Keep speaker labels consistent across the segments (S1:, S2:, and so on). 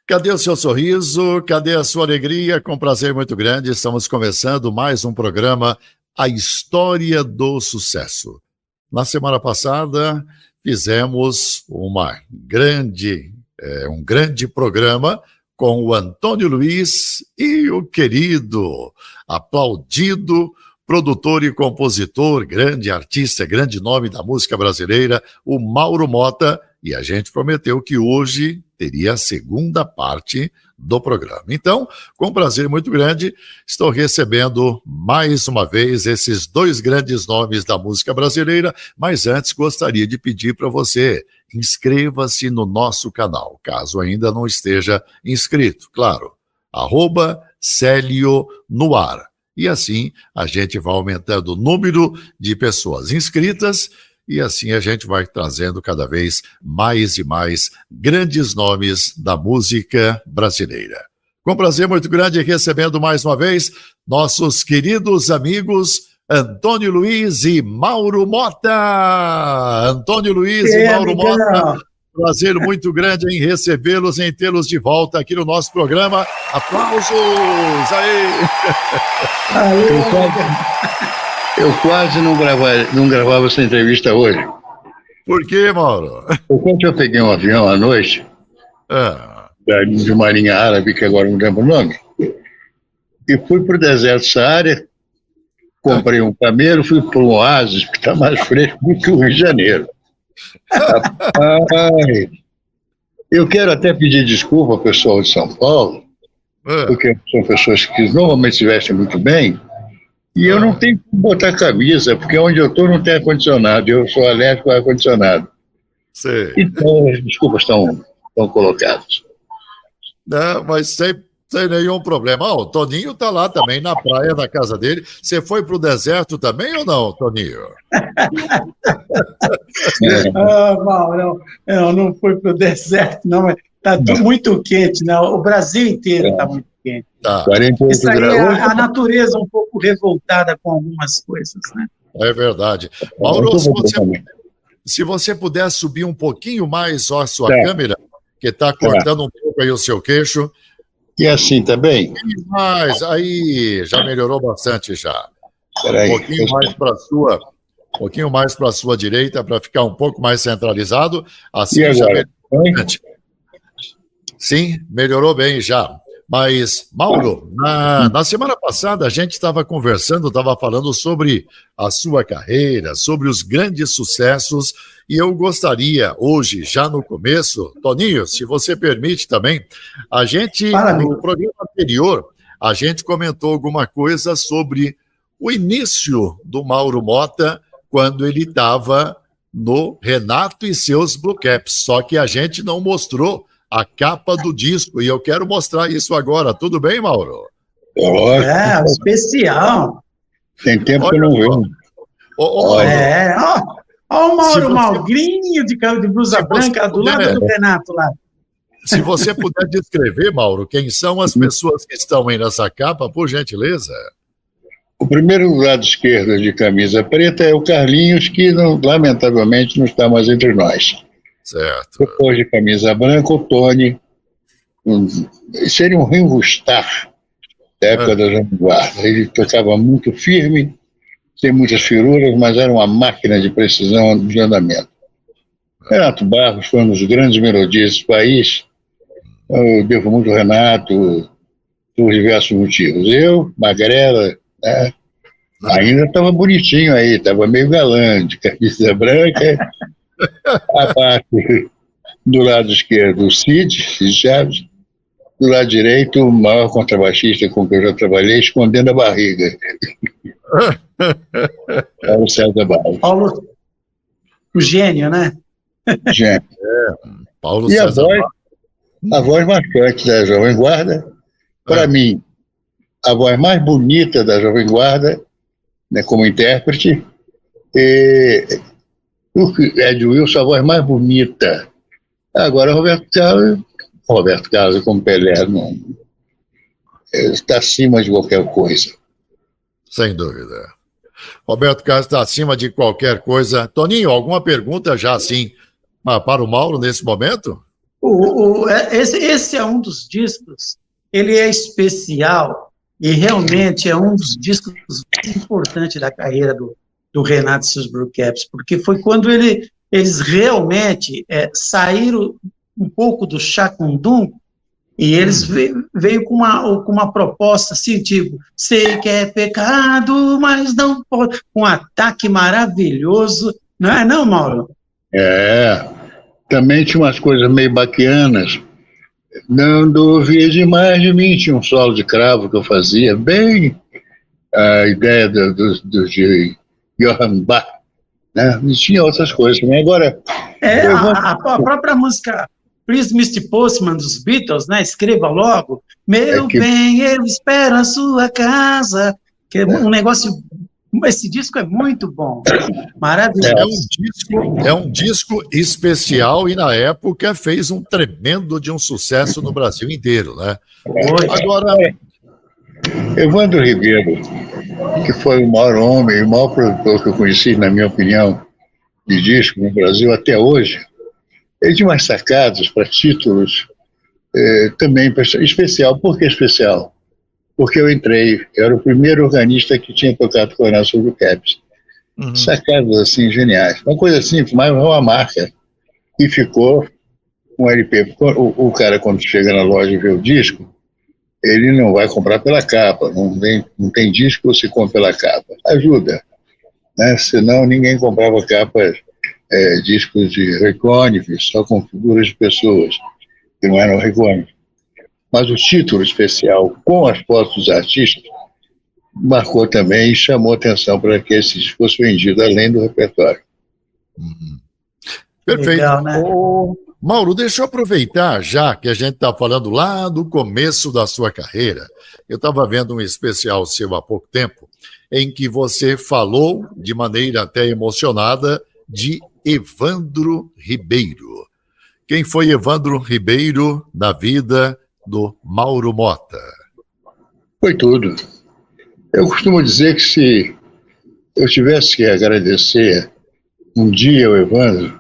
S1: Cadê o seu sorriso? Cadê a sua alegria? Com prazer muito grande, estamos começando mais um programa, A História do Sucesso. Na semana passada, fizemos um grande programa com o Antônio Luiz e o querido, aplaudido produtor e compositor, grande artista, grande nome da música brasileira, o Mauro Motta, e a gente prometeu que hoje teria a segunda parte do programa. Então, com prazer muito grande, estou recebendo mais uma vez esses dois grandes nomes da música brasileira, mas antes gostaria de pedir para você, inscreva-se no nosso canal, caso ainda não esteja inscrito, claro, @Célio no ar. E assim a gente vai aumentando o número de pessoas inscritas e assim a gente vai trazendo cada vez mais e mais grandes nomes da música brasileira. Com prazer muito grande recebendo mais uma vez nossos queridos amigos Antônio Luiz e Mauro Motta. Antônio Luiz e Mauro Motta. Prazer muito grande em recebê-los, em tê-los de volta aqui no nosso programa. Aplausos! Aí!
S2: Eu quase não gravava essa entrevista hoje.
S1: Por quê, Mauro?
S2: Porque eu peguei um avião à noite, de Marinha Árabe, que agora não lembro o nome, e fui para o deserto Saara, comprei um camelo, fui para o Oásis, que está mais fresco do que o Rio de Janeiro. Rapaz, eu quero até pedir desculpa ao pessoal de São Paulo, porque são pessoas que normalmente se vestem muito bem, e eu não tenho que botar camisa, porque onde eu estou não tem ar-condicionado, eu sou alérgico ao ar-condicionado. Então, as desculpas estão colocadas.
S1: Não, mas sem nenhum problema. O Toninho está lá também na praia da casa dele. Você foi para o deserto também ou não, Toninho?
S3: Mauro, não fui para o deserto, não, mas está muito quente, né? O Brasil inteiro está muito quente.
S1: Tá.
S3: Isso aí é a natureza um pouco revoltada com algumas coisas, né?
S1: É verdade. Mauro, se você puder subir um pouquinho mais a sua câmera, que está cortando um pouco aí o seu queixo.
S2: E assim, tá bem?
S1: Mas aí já melhorou bastante já.
S2: Peraí,
S1: um pouquinho mais para a sua direita, para ficar um pouco mais centralizado. Assim
S2: e
S1: já
S2: agora?
S1: Sim, melhorou bem já. Mas, Mauro, na semana passada a gente estava conversando, estava falando sobre a sua carreira, sobre os grandes sucessos, e eu gostaria hoje, já no começo, Toninho, se você permite também, a gente, no programa anterior, a gente comentou alguma coisa sobre o início do Mauro Motta, quando ele estava no Renato e seus Blue Caps, só que a gente não mostrou a capa do disco, e eu quero mostrar isso agora. Tudo bem, Mauro?
S3: Especial.
S2: Tem tempo que eu não vejo.
S3: Olha o Mauro magrinho de blusa branca do lado do Renato lá.
S1: Se você puder descrever, Mauro, quem são as pessoas que estão aí nessa capa, por gentileza.
S2: O primeiro do lado esquerdo de camisa preta é o Carlinhos, que lamentavelmente não está mais entre nós.
S1: Certo.
S2: Depois de camisa branca, o Tony. Seria um Ringo Starr da época da Jovem Guarda. Ele tocava muito firme, sem muitas firuras, mas era uma máquina de precisão de andamento. Renato Barros foi um dos grandes melodias do país. Eu devo muito ao Renato por diversos motivos. Eu, magrela, né? Ainda estava bonitinho aí, estava meio galã, de camisa branca. A parte do lado esquerdo, o Cid Chaves, do lado direito, o maior contrabaixista com que eu já trabalhei, escondendo a barriga. Paulo César Barros.
S3: Paulo, o gênio, né?
S2: Gênio.
S1: Paulo
S2: e
S1: César
S2: a voz marcante da Jovem Guarda, para mim, a voz mais bonita da Jovem Guarda, né, como intérprete, o Ed Wilson, a voz mais bonita. Agora, Roberto Carlos como Pelé, está acima de qualquer coisa.
S1: Sem dúvida. Roberto Carlos está acima de qualquer coisa. Toninho, alguma pergunta já assim para o Mauro nesse momento?
S3: Esse é um dos discos, ele é especial e realmente é um dos discos mais importantes da carreira do Renato e seus Blue Caps, porque foi quando eles realmente saíram um pouco do Chacundum e eles veio com uma proposta assim, tipo, sei que é pecado, mas não pode, um ataque maravilhoso, não é não, Mauro?
S2: Também tinha umas coisas meio baquianas. Não duvide demais de mim, tinha um solo de cravo que eu fazia, bem a ideia de Johann Bach, né? E tinha outras coisas também. Agora,
S3: a própria música Please Mr. Postman dos Beatles, né? Escreva logo, meu bem, eu espero a sua casa, que é um negócio. Esse disco é muito bom, maravilhoso.
S1: É um disco especial e na época fez um tremendo de um sucesso no Brasil inteiro, né? Agora,
S2: Evandro Ribeiro, que foi o maior homem, o maior produtor que eu conheci, na minha opinião, de disco no Brasil até hoje, ele tinha umas sacadas para títulos também especial. Por que especial? Porque eu era o primeiro organista que tinha tocado com o Renato Blue Caps. Sacadas assim geniais. Uma coisa simples, mas uma marca. E ficou um LP. O cara, quando chega na loja e vê o disco, ele não vai comprar pela capa. Não tem disco, você compra pela capa. Ajuda. Né? Senão ninguém comprava capas, discos de recônicos, só com figuras de pessoas que não eram recônicos. Mas o título especial, com as fotos dos artistas, marcou também e chamou atenção para que esse disco fosse vendido além do repertório.
S1: Perfeito.
S3: Legal, né?
S1: Mauro, deixa eu aproveitar, já que a gente está falando lá do começo da sua carreira. Eu estava vendo um especial seu há pouco tempo, em que você falou, de maneira até emocionada, de Evandro Ribeiro. Quem foi Evandro Ribeiro na vida do Mauro Motta?
S2: Foi tudo. Eu costumo dizer que se eu tivesse que agradecer um dia ao Evandro,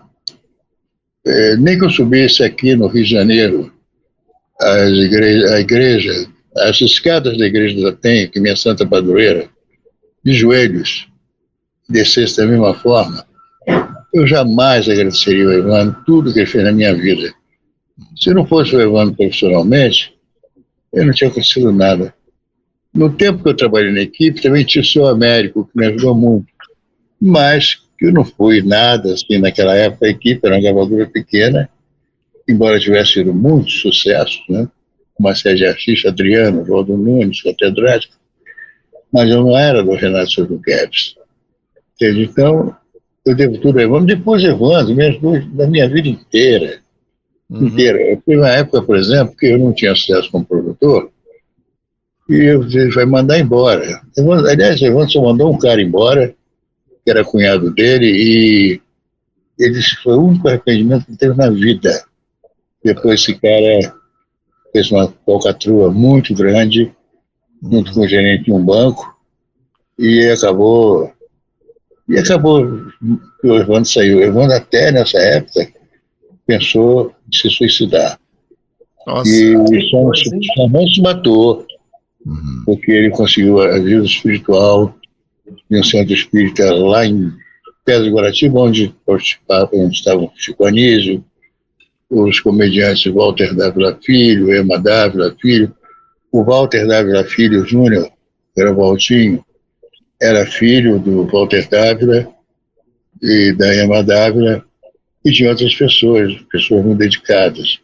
S2: nem que eu subisse aqui no Rio de Janeiro, a igreja, as escadas da igreja da Penha, que é minha santa padroeira, de joelhos, descesse da mesma forma, eu jamais agradeceria ao Evandro tudo que ele fez na minha vida. Se não fosse o Evandro profissionalmente, eu não tinha acontecido nada. No tempo que eu trabalhei na equipe, também tinha o seu Américo, que me ajudou muito. Mas que eu não fui nada, assim, naquela época a equipe era uma gravadora pequena, embora tivesse tido muito sucesso, né? Uma série de artistas, Adriano, Valdo Nunes, Catedrático, mas eu não era do Renato Blue Caps. Então, eu devo tudo ao Evandro. Depois Evandro, da minha vida inteira. Eu fui uma época, por exemplo, que eu não tinha sucesso como produtor, e ele vai mandar embora. Aliás, o Evandro só mandou um cara embora, que era cunhado dele, e ele disse que foi o único arrependimento que teve na vida. Depois esse cara fez uma falcatrua muito grande, junto com o gerente de um banco, e acabou que o Evandro saiu. O Evandro até nessa época pensou em se suicidar.
S1: Nossa.
S2: E só não se matou, porque ele conseguiu a ajuda espiritual de um centro espírita lá em Pedra de Guaratiba, onde estavam Chico Anísio, os comediantes Walter Dávila Filho, Ema Dávila Filho. O Walter Dávila Filho Júnior, que era o Valtinho, era filho do Walter Dávila e da Ema Dávila, e de outras pessoas muito dedicadas.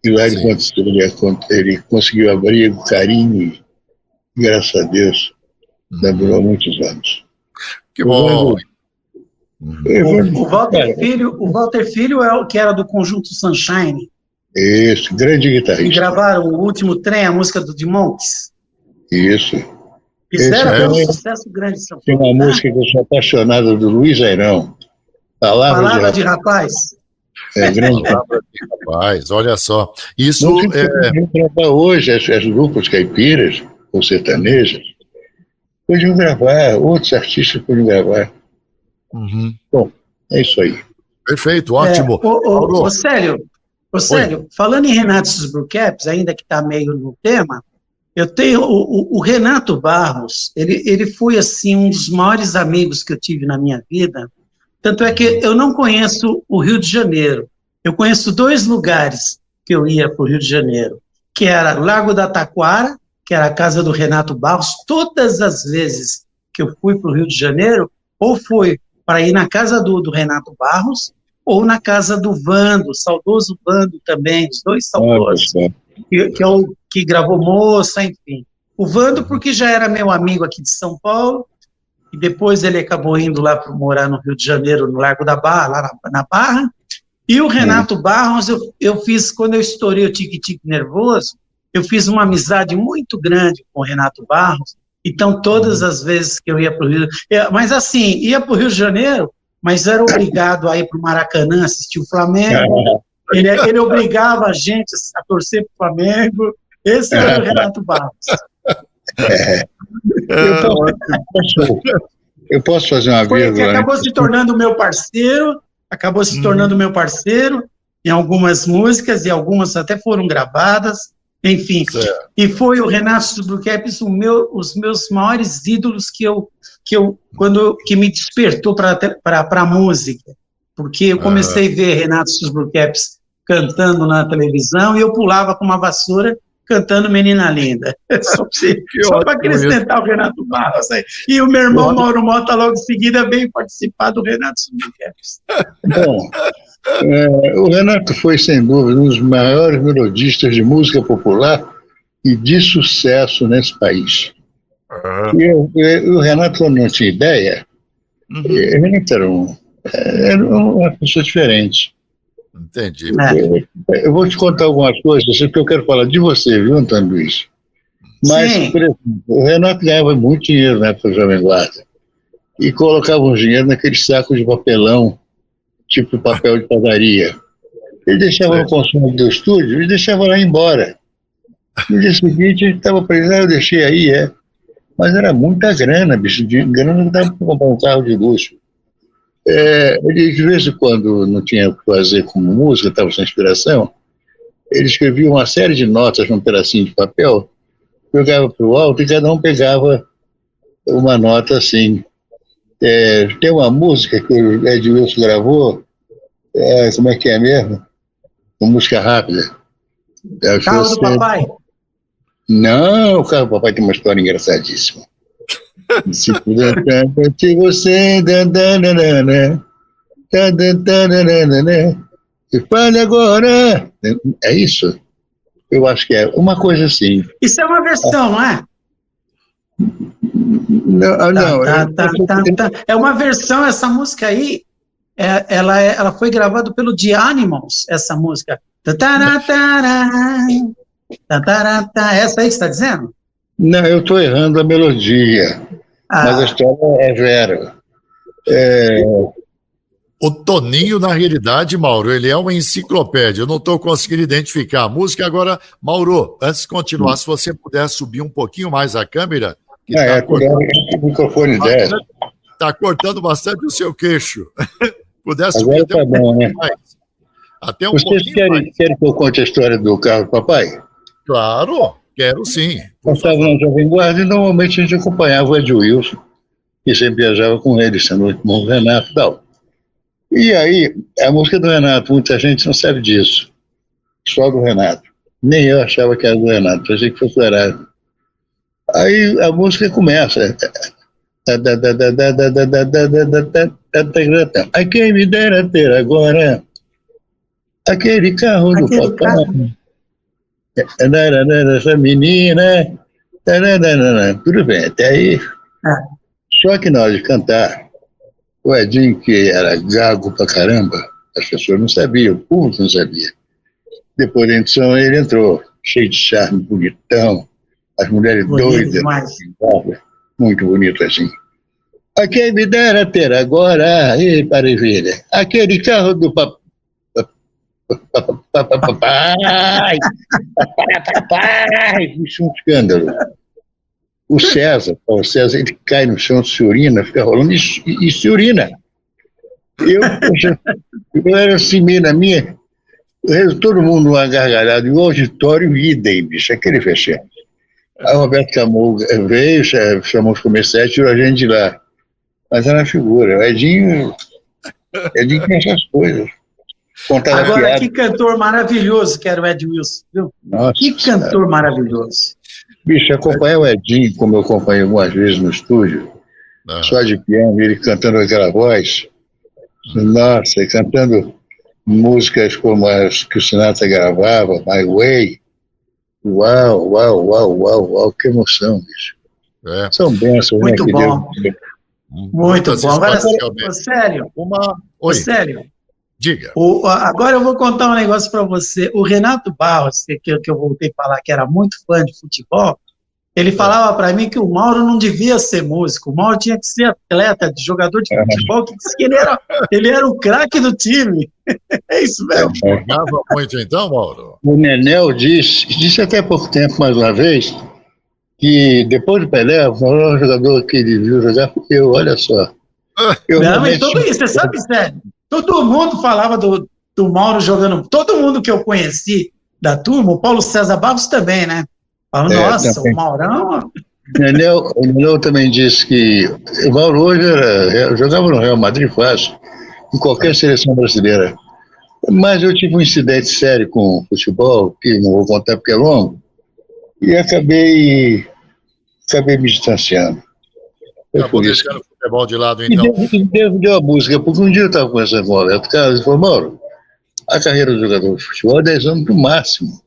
S2: E lá ele conseguiu abrigo, carinho, e graças a Deus, durou muitos anos.
S1: Que bom!
S3: O Walter Filho é o que era do Conjunto Sunshine.
S2: Isso, grande guitarrista.
S3: E gravaram O Último Trem, a música do The Monkees.
S2: Isso.
S3: Fizeram um sucesso grande.
S2: Tem uma música que eu sou apaixonado do Luiz Airão. Palavra de
S3: Rapaz.
S2: Grande
S1: Palavra de Rapaz, olha só. Isso
S2: hoje, as grupos caipiras ou sertanejas podiam gravar, outros artistas podiam gravar. Bom, é isso aí.
S1: Perfeito, ótimo.
S3: Célio, Ô, Célio, falando em Renato e os Blue Caps, ainda que está meio no tema, eu tenho o Renato Barros, ele foi, assim, um dos maiores amigos que eu tive na minha vida, tanto é que eu não conheço o Rio de Janeiro, eu conheço 2 lugares que eu ia para o Rio de Janeiro, que era Lago da Taquara, que era a casa do Renato Barros. Todas as vezes que eu fui para o Rio de Janeiro, ou foi para ir na casa do Renato Barros, ou na casa do Vando, saudoso Vando também, os 2 saudosos, que gravou Moça, enfim. O Vando, porque já era meu amigo aqui de São Paulo, e depois ele acabou indo lá para morar no Rio de Janeiro, no Largo da Barra, lá na Barra. E o Renato Barros, eu fiz, quando eu estourei o Tique-Tique Nervoso, eu fiz uma amizade muito grande com o Renato Barros, então todas as vezes que eu ia para o Rio... Mas assim, ia para o Rio de Janeiro, mas era obrigado a ir para o Maracanã assistir o Flamengo, ele obrigava a gente a torcer para o Flamengo, esse era o Renato Barros.
S2: Eu posso fazer uma vírgula?
S3: Acabou se tornando meu parceiro em algumas músicas, e algumas até foram gravadas, enfim. Certo. E foi o Renato dos Blue Caps os meus maiores ídolos que me despertou para a música, porque eu comecei a ver Renato dos Blue Caps cantando na televisão, e eu pulava com uma vassoura cantando Menina Linda, só para acrescentar o Renato Barros. E o meu irmão Mauro Mota, logo em seguida, veio participar do Renato dos Blue
S2: Caps. Bom, o Renato foi, sem dúvida, um dos maiores melodistas de música popular e de sucesso nesse país. E o Renato, quando não tinha ideia, o Renato era uma pessoa diferente.
S1: Entendi.
S2: Eu vou te contar algumas coisas, porque eu quero falar de você, viu, Antônio Luiz? Mas, por exemplo, o Renato ganhava muito dinheiro na época do Jovem Guarda e colocava o dinheiro naqueles sacos de papelão, tipo papel de padaria. Ele deixava no consumo do estúdio e deixava lá embora. No dia seguinte, ele estava para ele, eu deixei aí, Mas era muita grana, bicho, grana não dava para comprar um carro de luxo. Ele, de vez em quando, não tinha o que fazer como música, estava sem inspiração, ele escrevia uma série de notas num pedacinho de papel, jogava para o alto e cada um pegava uma nota assim. Tem uma música que o Ed Wilson gravou, como é que é mesmo? Uma música rápida.
S3: Carro do Papai?
S2: Não, o Carro do Papai tem uma história engraçadíssima. Se você fale agora, é isso? Eu acho que é uma coisa assim.
S3: Isso é uma versão, não é?
S2: Não.
S3: É uma versão, essa música aí, ela foi gravada pelo The Animals, essa música. Essa aí que você está dizendo?
S2: Não, eu estou errando a melodia, mas a história é vera.
S1: O Toninho, na realidade, Mauro, ele é uma enciclopédia. Eu não estou conseguindo identificar a música. Agora, Mauro, antes de continuar, se você puder subir um pouquinho mais a câmera.
S2: O microfone dela.
S1: Está cortando bastante o seu queixo. Puder
S2: subir até um pouquinho né?
S1: mais. Até um
S2: Vocês querem que eu conte a história do Carro do Papai?
S1: Claro, quero sim.
S2: Eu estava na Jovem Guarda e normalmente a gente acompanhava o Ed Wilson, que sempre viajava com ele, sendo o irmão do Renato e tal. E aí, a música do Renato, muita gente não sabe disso. Só do Renato. Nem eu achava que era do Renato, achei que fosse do Erasmo. Aí a música começa. A quem me dera ter agora aquele carro do papai. Essa menina. Tudo bem, até aí. Só que na hora de cantar, o Edinho, que era gago pra caramba, as pessoas não sabiam, o público não sabia. Depois da edição, ele entrou, cheio de charme, bonitão, as mulheres doidas, muito bonito assim. A quem me dera ter agora, maravilha, aquele carro do papai. Isso é um escândalo. O César, ele cai no chão, se urina, fica rolando e se urina. Eu era assim, meio na minha. Todo mundo uma gargalhada, e o auditório idem, bicho, aquele fechado. Aí o Roberto chamou, veio, chamou os comerciantes, tirou a gente de lá. Mas era uma figura. O Edinho tinha essas coisas. Contava
S3: Agora,
S2: piada.
S3: que cantor maravilhoso que era o Ed Wilson, viu?
S2: Nossa,
S3: que cantor maravilhoso.
S2: Bicho, acompanhar o Edinho, como eu acompanhei algumas vezes no estúdio, só de piano, ele cantando aquela voz. Nossa, e cantando músicas como as que o Sinatra gravava, My Way. Uau, uau, uau, uau, uau, que emoção, bicho. São bênçãos,
S3: muito
S2: né?
S3: Bom. Muito bom. Agora, sério.
S1: Oi.
S3: Sério.
S1: Diga.
S3: Agora eu vou contar um negócio para você. O Renato Barros, que eu voltei a falar que era muito fã de futebol, ele falava para mim que o Mauro não devia ser músico, o Mauro tinha que ser atleta, de jogador de futebol, que disse que ele era o craque do time. É isso mesmo.
S1: Jogava muito então, Mauro?
S2: O Nenel disse até pouco tempo, mais uma vez, que depois do Pelé, o maior jogador que ele viu jogar foi eu, olha só.
S3: Mas tudo isso, você sabe, sério, todo mundo falava do Mauro jogando, todo mundo que eu conheci da turma, o Paulo César Barros também, né? Falando, nossa, também. O Maurão...
S2: O Nenel também disse que o Mauro hoje jogava no Real Madrid fácil, em qualquer seleção brasileira. Mas eu tive um incidente sério com o futebol, que não vou contar porque é longo, e acabei me distanciando.
S1: Acabou deixando o futebol de lado, então.
S2: E deu a música, porque um dia eu estava conversando com o Roberto Carlos e falou, Mauro, a carreira do jogador de futebol é 10 anos no máximo.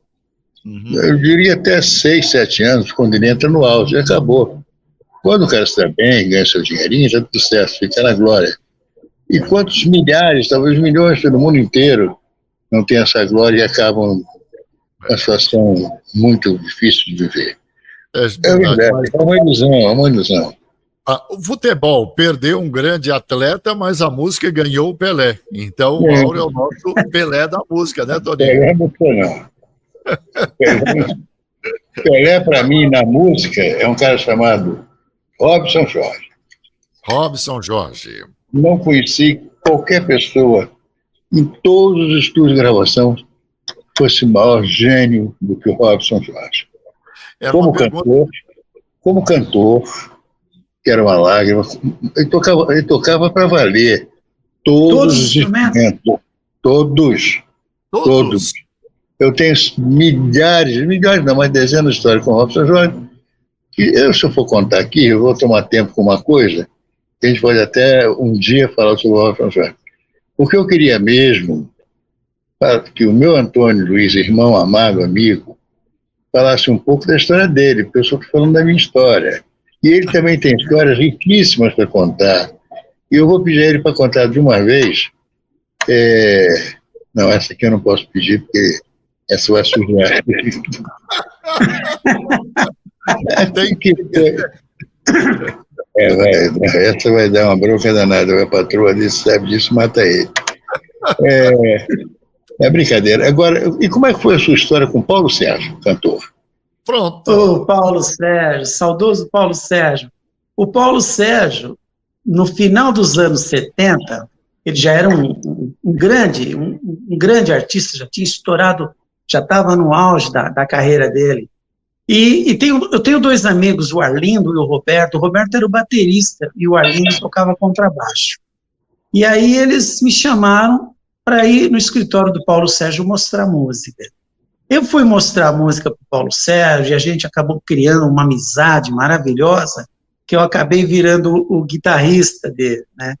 S2: Eu diria até 6, 7 anos, quando ele entra no auge, acabou. Quando o cara está bem, ganha seu dinheirinho, já tudo certo, fica na glória. E quantos milhares, talvez milhões pelo mundo inteiro não têm essa glória e acabam uma situação muito difícil de viver. É verdade, é uma ilusão.
S1: O futebol perdeu um grande atleta, mas a música ganhou o Pelé. Então o Mauro é o nosso Pelé da música, né, Toninho?
S2: Pelé não. Pelé, para mim, na música, é um cara chamado Robson Jorge.
S1: Robson Jorge.
S2: Não conheci qualquer pessoa em todos os estúdios de gravação fosse maior gênio do que o Robson Jorge. Como cantor, que era uma lágrima, ele tocava para valer todos os instrumentos. Todos. Eu tenho milhares não, mas dezenas de histórias com o Robson Jorge, que se eu for contar aqui, eu vou tomar tempo com uma coisa, que a gente pode até um dia falar sobre o Robson Jorge. O que eu queria mesmo, para que o meu Antônio Luiz, irmão amado, amigo, falasse um pouco da história dele, porque eu estou falando da minha história. E ele também tem histórias riquíssimas para contar. E eu vou pedir a ele para contar de uma vez. Não, essa aqui eu não posso pedir, porque essa vai sujar. Essa vai dar uma bronca danada. A patroa disse, sabe disso, mata ele. É brincadeira. Agora, e como é que foi a sua história com Paulo Sérgio, cantor?
S1: Pronto.
S3: O Paulo Sérgio, saudoso Paulo Sérgio. O Paulo Sérgio, no final dos anos 70, ele já era um grande artista, já tinha estourado, já estava no auge da carreira dele. E eu tenho dois amigos, o Arlindo e o Roberto. O Roberto era o baterista e o Arlindo tocava contrabaixo. E aí eles me chamaram para ir no escritório do Paulo Sérgio mostrar música. Eu fui mostrar a música para o Paulo Sérgio e a gente acabou criando uma amizade maravilhosa, que eu acabei virando o guitarrista dele, né?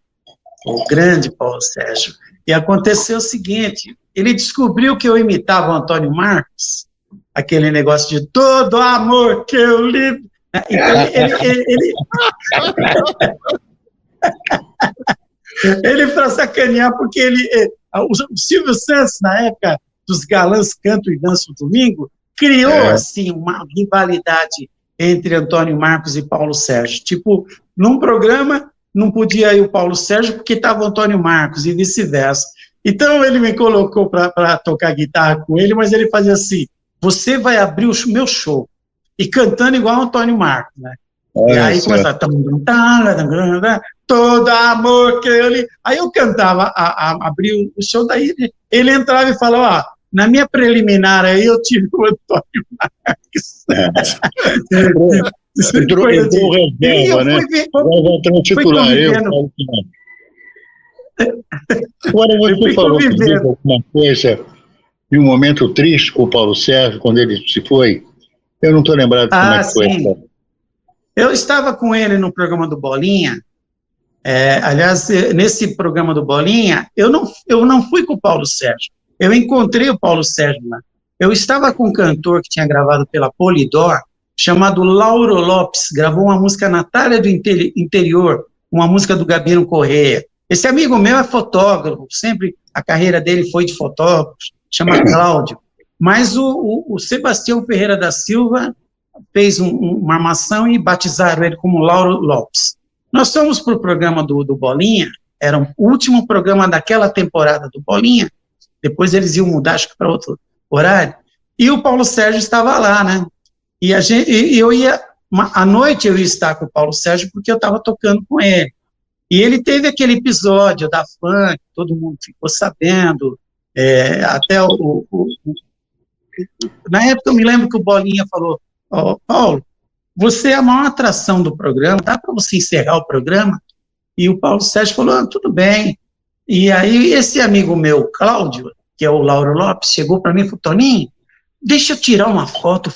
S3: O grande Paulo Sérgio. E aconteceu o seguinte, ele descobriu que eu imitava o Antônio Marcos, aquele negócio de todo amor que eu lhe... Ele para sacanear, porque o Silvio Santos, na época dos galãs Canto e Danço Domingo, criou assim, uma rivalidade entre Antônio Marcos e Paulo Sérgio. Tipo, num programa não podia ir o Paulo Sérgio porque estava o Antônio Marcos e vice-versa. Então ele me colocou para tocar guitarra com ele, mas ele fazia assim, você vai abrir o meu show, e cantando igual o Antônio Marcos, né? E aí começava, todo amor que eu lhe... Aí eu cantava, abri o show, daí ele entrava e falava, na minha preliminar aí eu tive o Antônio Marques.
S2: Entrou reserva, né? Vai entrar o titular, Agora você falou alguma coisa de um momento triste com o Paulo Sérgio, quando ele se foi. Eu não estou lembrado como é que foi.
S3: Sim. Eu estava com ele no programa do Bolinha. Aliás, nesse programa do Bolinha, eu não fui com o Paulo Sérgio. Eu encontrei o Paulo Sérgio lá. Eu estava com um cantor que tinha gravado pela Polydor, chamado Lauro Lopes, gravou uma música Natália do Interior, uma música do Gabino Correia. Esse amigo meu é fotógrafo, sempre a carreira dele foi de fotógrafo, chama Cláudio. Mas o Sebastião Ferreira da Silva fez uma armação e batizaram ele como Lauro Lopes. Nós fomos para o programa do Bolinha, era o último programa daquela temporada do Bolinha, depois eles iam mudar, acho que para outro horário, e o Paulo Sérgio estava lá, né? E eu ia, à noite eu ia estar com o Paulo Sérgio porque eu estava tocando com ele. E ele teve aquele episódio da fã, que todo mundo ficou sabendo, até na época eu me lembro que o Bolinha falou, Paulo, você é a maior atração do programa, dá para você encerrar o programa? E o Paulo Sérgio falou, tudo bem. E aí esse amigo meu, Cláudio, que é o Lauro Lopes, chegou para mim e falou, Toninho, deixa eu tirar uma foto,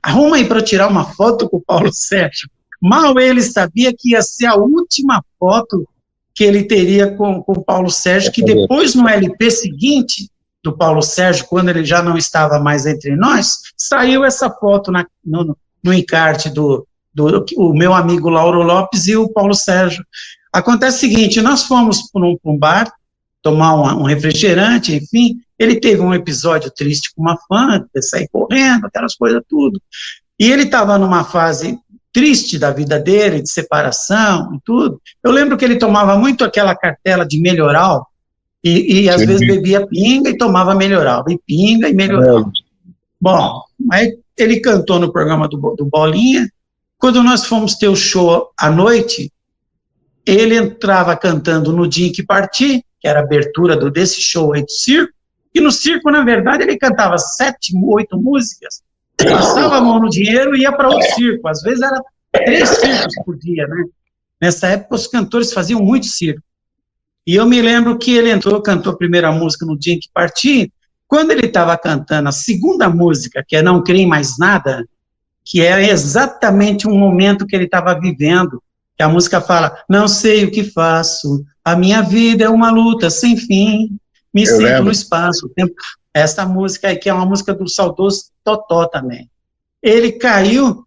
S3: arruma aí para eu tirar uma foto com o Paulo Sérgio. Mal ele sabia que ia ser a última foto que ele teria com o Paulo Sérgio, que depois no LP seguinte do Paulo Sérgio, quando ele já não estava mais entre nós, saiu essa foto no encarte do o meu amigo Lauro Lopes e o Paulo Sérgio. Acontece o seguinte, nós fomos para um bar, tomar um refrigerante, enfim, ele teve um episódio triste com uma fã, sair correndo, aquelas coisas tudo, e ele estava numa fase triste da vida dele, de separação e tudo. Eu lembro que ele tomava muito aquela cartela de Melhoral, e às vezes bebia pinga e tomava Melhoral, e pinga e Melhoral. Bom, aí ele cantou no programa do Bolinha. Quando nós fomos ter o show à noite, ele entrava cantando No Dia em que Parti, que era a abertura desse show aí do circo, e no circo, na verdade, ele cantava 7, 8 músicas, passava a mão no dinheiro e ia para outro circo. Às vezes era 3 circos por dia, né? Nessa época, os cantores faziam muito circo. E eu me lembro que ele cantou a primeira música No Dia em que Parti. Quando ele estava cantando a segunda música, que é Não Creio em Mais Nada, que é exatamente um momento que ele estava vivendo, que a música fala, não sei o que faço, a minha vida é uma luta sem fim, me sinto no espaço, o tempo. Essa música aí, que é uma música do saudoso Totó também. Ele caiu,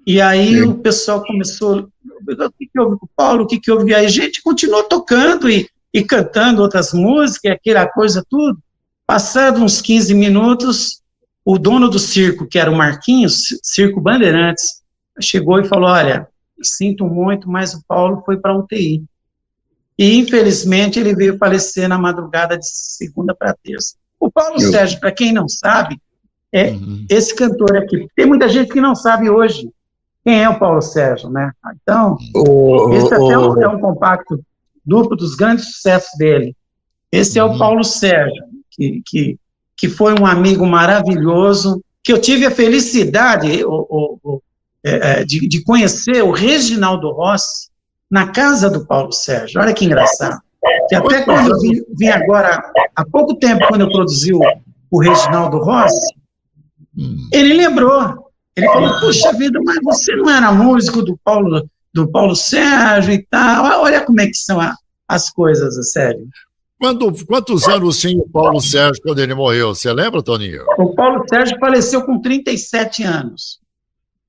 S3: e aí o pessoal começou, o que houve com o Paulo, o que houve? E aí a gente continuou tocando e cantando outras músicas, aquela coisa tudo. Passado uns 15 minutos, o dono do circo, que era o Marquinhos, Circo Bandeirantes, chegou e falou, olha, sinto muito, mas o Paulo foi para a UTI. E, infelizmente, ele veio falecer na madrugada de segunda para terça. O Paulo Sérgio, para quem não sabe, é esse cantor aqui. Tem muita gente que não sabe hoje quem é o Paulo Sérgio, né? Então, esse até é um compacto duplo dos grandes sucessos dele. Esse é o Paulo Sérgio, que foi um amigo maravilhoso, que eu tive a felicidade de conhecer o Reginaldo Rossi na casa do Paulo Sérgio. Olha que engraçado. Que até quando eu vim agora, há pouco tempo, quando eu produzi o Reginaldo Rossi, ele lembrou. Ele falou, puxa vida, mas você não era músico do Paulo Sérgio e tal. Olha como é que são as coisas, a sério.
S1: Quantos anos tinha o Paulo Sérgio quando ele morreu? Você lembra, Toninho?
S3: O Paulo Sérgio faleceu com 37 anos.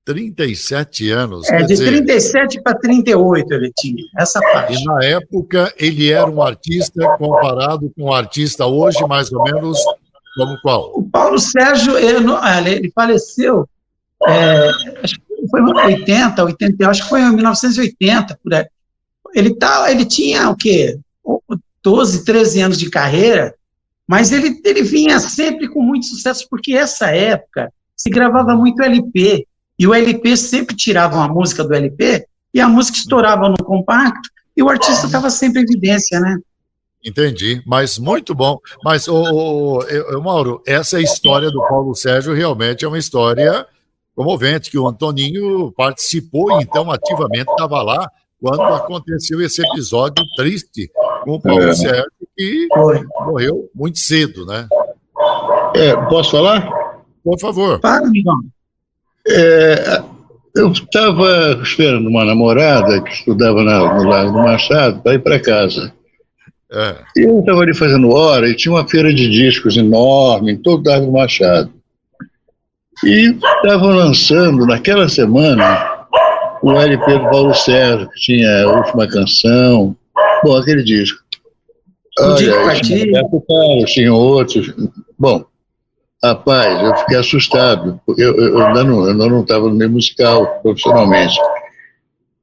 S1: 37 anos?
S3: De 37 para 38 ele tinha, essa faixa.
S1: E na época ele era um artista comparado com um artista hoje, mais ou menos, como qual?
S3: O Paulo Sérgio, ele faleceu, acho que foi em 80, acho que foi em 1980, por aí. Ele tinha o quê? 12, 13 anos de carreira, mas ele vinha sempre com muito sucesso, porque essa época se gravava muito LP, e o LP sempre tirava uma música do LP, e a música estourava no compacto, e o artista estava sempre em evidência, né?
S1: Entendi, mas muito bom. Mas, Mauro, essa história do Paulo Sérgio realmente é uma história comovente, que o Antoninho participou, então, ativamente, estava lá quando aconteceu esse episódio triste com o Paulo Sérgio, que morreu muito cedo, né?
S2: Posso falar?
S1: Por favor.
S3: Para, amigão.
S2: Eu estava esperando uma namorada que estudava no Largo do Machado para ir para casa. E eu estava ali fazendo hora e tinha uma feira de discos enorme em todo o Largo do Machado. E estavam lançando, naquela semana, o LP do Paulo Sérgio, que tinha a Última Canção, bom, aquele disco. Olha, tinha outros. Bom, rapaz, eu fiquei assustado, porque eu ainda não estava no meio musical, profissionalmente.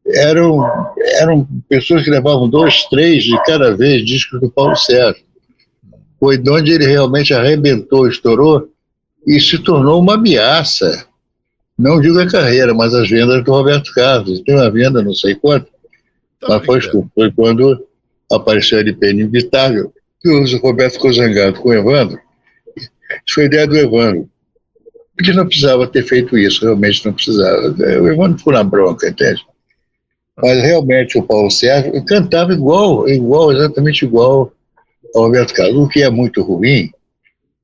S2: Eram pessoas que levavam 2, 3 de cada vez discos do Paulo Sérgio. Foi de onde ele realmente arrebentou, estourou, e se tornou uma ameaça. Não digo a carreira, mas as vendas do Roberto Carlos. Tem uma venda, não sei quanto, mas foi quando apareceu a LP Inevitável, que o Roberto ficou zangado com o Evandro. Isso foi ideia do Evandro. Porque não precisava ter feito isso, realmente não precisava. O Evandro ficou na bronca, entende? Mas realmente o Paulo Sérgio cantava igual, exatamente igual ao Roberto Carlos, o que é muito ruim,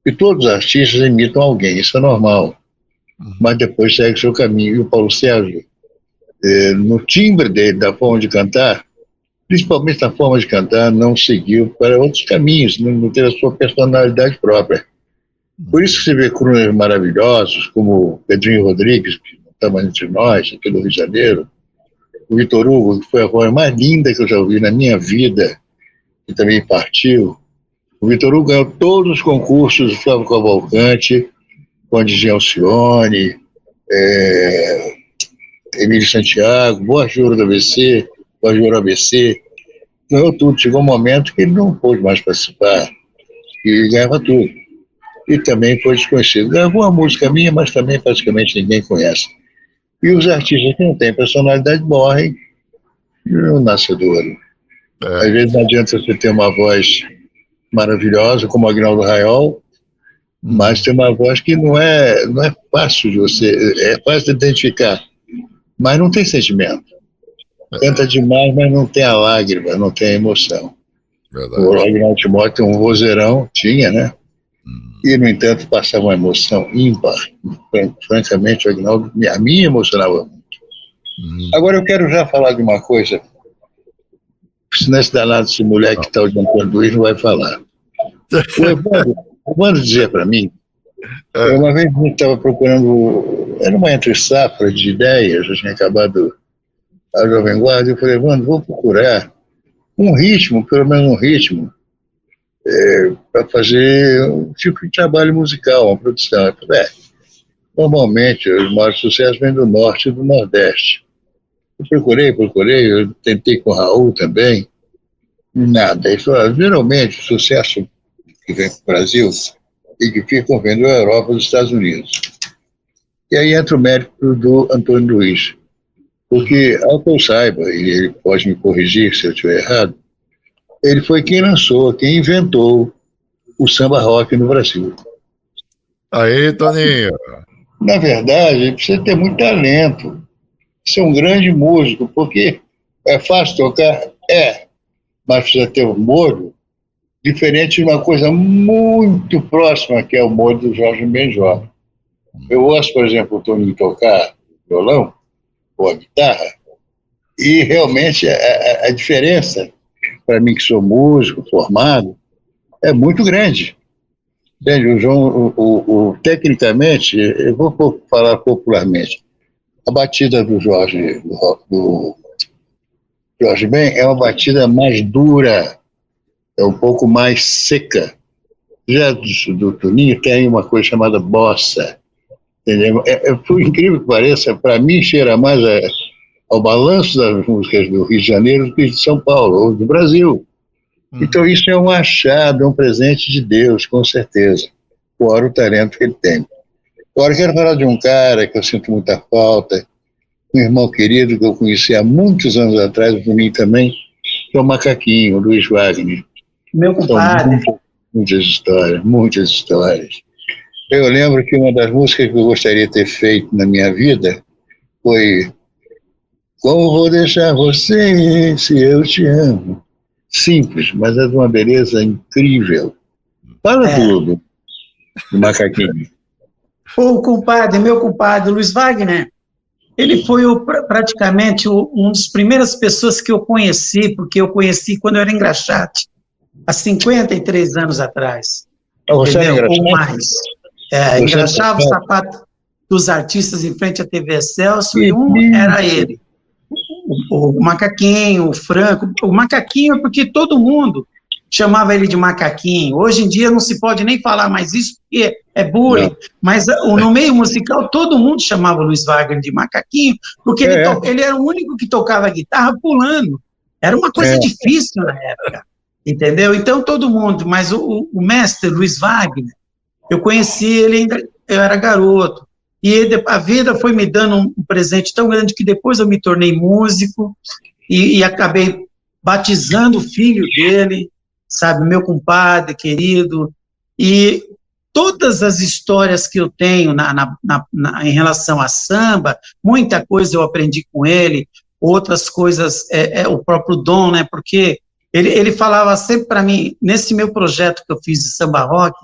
S2: e todos os artistas imitam alguém, isso é normal. Mas depois segue o seu caminho. E o Paulo Sérgio, no timbre dele, da forma de cantar, principalmente na forma de cantar, não seguiu para outros caminhos, não teve a sua personalidade própria. Por isso que você vê crooners maravilhosos, como Pedrinho Rodrigues, que não está mais entre nós, aqui do Rio de Janeiro, o Vitor Hugo, que foi a voz mais linda que eu já ouvi na minha vida, que também partiu. O Vitor Hugo ganhou todos os concursos do Flávio Cavalcante, com a Digi Alcione, Emílio Santiago, Boa Juro do ABC, Boa Juro ABC, ganhou tudo. Chegou um momento que ele não pôde mais participar, e ganhava tudo. E também foi desconhecido. Gravou uma música minha, mas também praticamente ninguém conhece. E os artistas que não têm personalidade morrem no nascedouro. Às vezes não adianta você ter uma voz maravilhosa, como o Aguinaldo Raiol, mas tem uma voz que não é fácil de você, é fácil de identificar, mas não tem sentimento. Canta demais, mas não tem a lágrima, não tem a emoção. Verdade. O Aguinaldo Timóteo tem um vozeirão, tinha, né? E, no entanto, passava uma emoção ímpar. Francamente, o Aguinaldo, a mim emocionava muito. Agora eu quero já falar de uma coisa, senão esse danado, esse moleque que está orientando Luiz não vai falar. O Evandro dizia para mim, uma vez a gente estava procurando, era uma entre-safra de ideias, eu tinha acabado a Jovem Guarda, e eu falei, Evandro, vou procurar um ritmo, pelo menos um ritmo, para fazer um tipo de trabalho musical, uma produção. Eu falei, normalmente os maiores sucessos vêm do norte e do nordeste. Eu procurei, eu tentei com o Raul também, nada. Ele falou, geralmente o sucesso que vem para o Brasil e que ficam vendo a Europa e os Estados Unidos. E aí entra o mérito do Antônio Luiz, porque, ao que eu saiba, e ele pode me corrigir se eu estiver errado, ele foi quem lançou, quem inventou o samba rock no Brasil.
S1: Aí, Toninho.
S2: Na verdade, precisa ter muito talento, ser um grande músico, porque é fácil tocar? Mas precisa ter um molho diferente de uma coisa muito próxima, que é o molho do Jorge Benjor. Eu ouço, por exemplo, o Toninho tocar violão ou a guitarra, e realmente a diferença, para mim que sou músico, formado, é muito grande. Entende? O João, tecnicamente, eu vou falar popularmente, a batida do Jorge Ben é uma batida mais dura, é um pouco mais seca. Já do Toninho tem uma coisa chamada bossa. Entendeu? Por incrível que pareça, para mim cheira mais ao balanço das músicas do Rio de Janeiro do que de São Paulo, ou do Brasil. Então isso é um achado, é um presente de Deus, com certeza, fora o talento que ele tem. Agora eu quero falar de um cara que eu sinto muita falta, um irmão querido que eu conheci há muitos anos atrás, por mim também, que é o Macaquinho, o Luiz Wagner.
S3: meu compadre.
S2: Muitas histórias, muitas histórias. Eu lembro que uma das músicas que eu gostaria de ter feito na minha vida foi Como Vou Deixar Você Se Eu Te Amo. Simples, mas é de uma beleza incrível. Fala tudo do Macaquinho.
S3: O compadre, meu compadre, Luiz Wagner, ele foi praticamente uma das primeiras pessoas que eu conheci, porque eu conheci quando eu era engraxate, há 53 anos atrás.
S2: Você
S3: entendeu? Ou mais. Engraxava o sapato dos artistas em frente à TV Excelsior, e um era ele. O Macaquinho, o Franco. O Macaquinho é porque todo mundo chamava ele de Macaquinho. Hoje em dia não se pode nem falar mais isso, porque é bullying. Não. Mas no meio musical todo mundo chamava o Luiz Wagner de Macaquinho, porque ele era o único que tocava guitarra pulando. Era uma coisa difícil na época, entendeu? Então todo mundo, mas o mestre Luiz Wagner, eu conheci ele ainda, eu era garoto. E a vida foi me dando um presente tão grande que depois eu me tornei músico e acabei batizando o filho dele, sabe, meu compadre querido, e todas as histórias que eu tenho em relação a samba, muita coisa eu aprendi com ele, outras coisas o próprio dom, né, porque ele falava sempre para mim, nesse meu projeto que eu fiz de samba rock,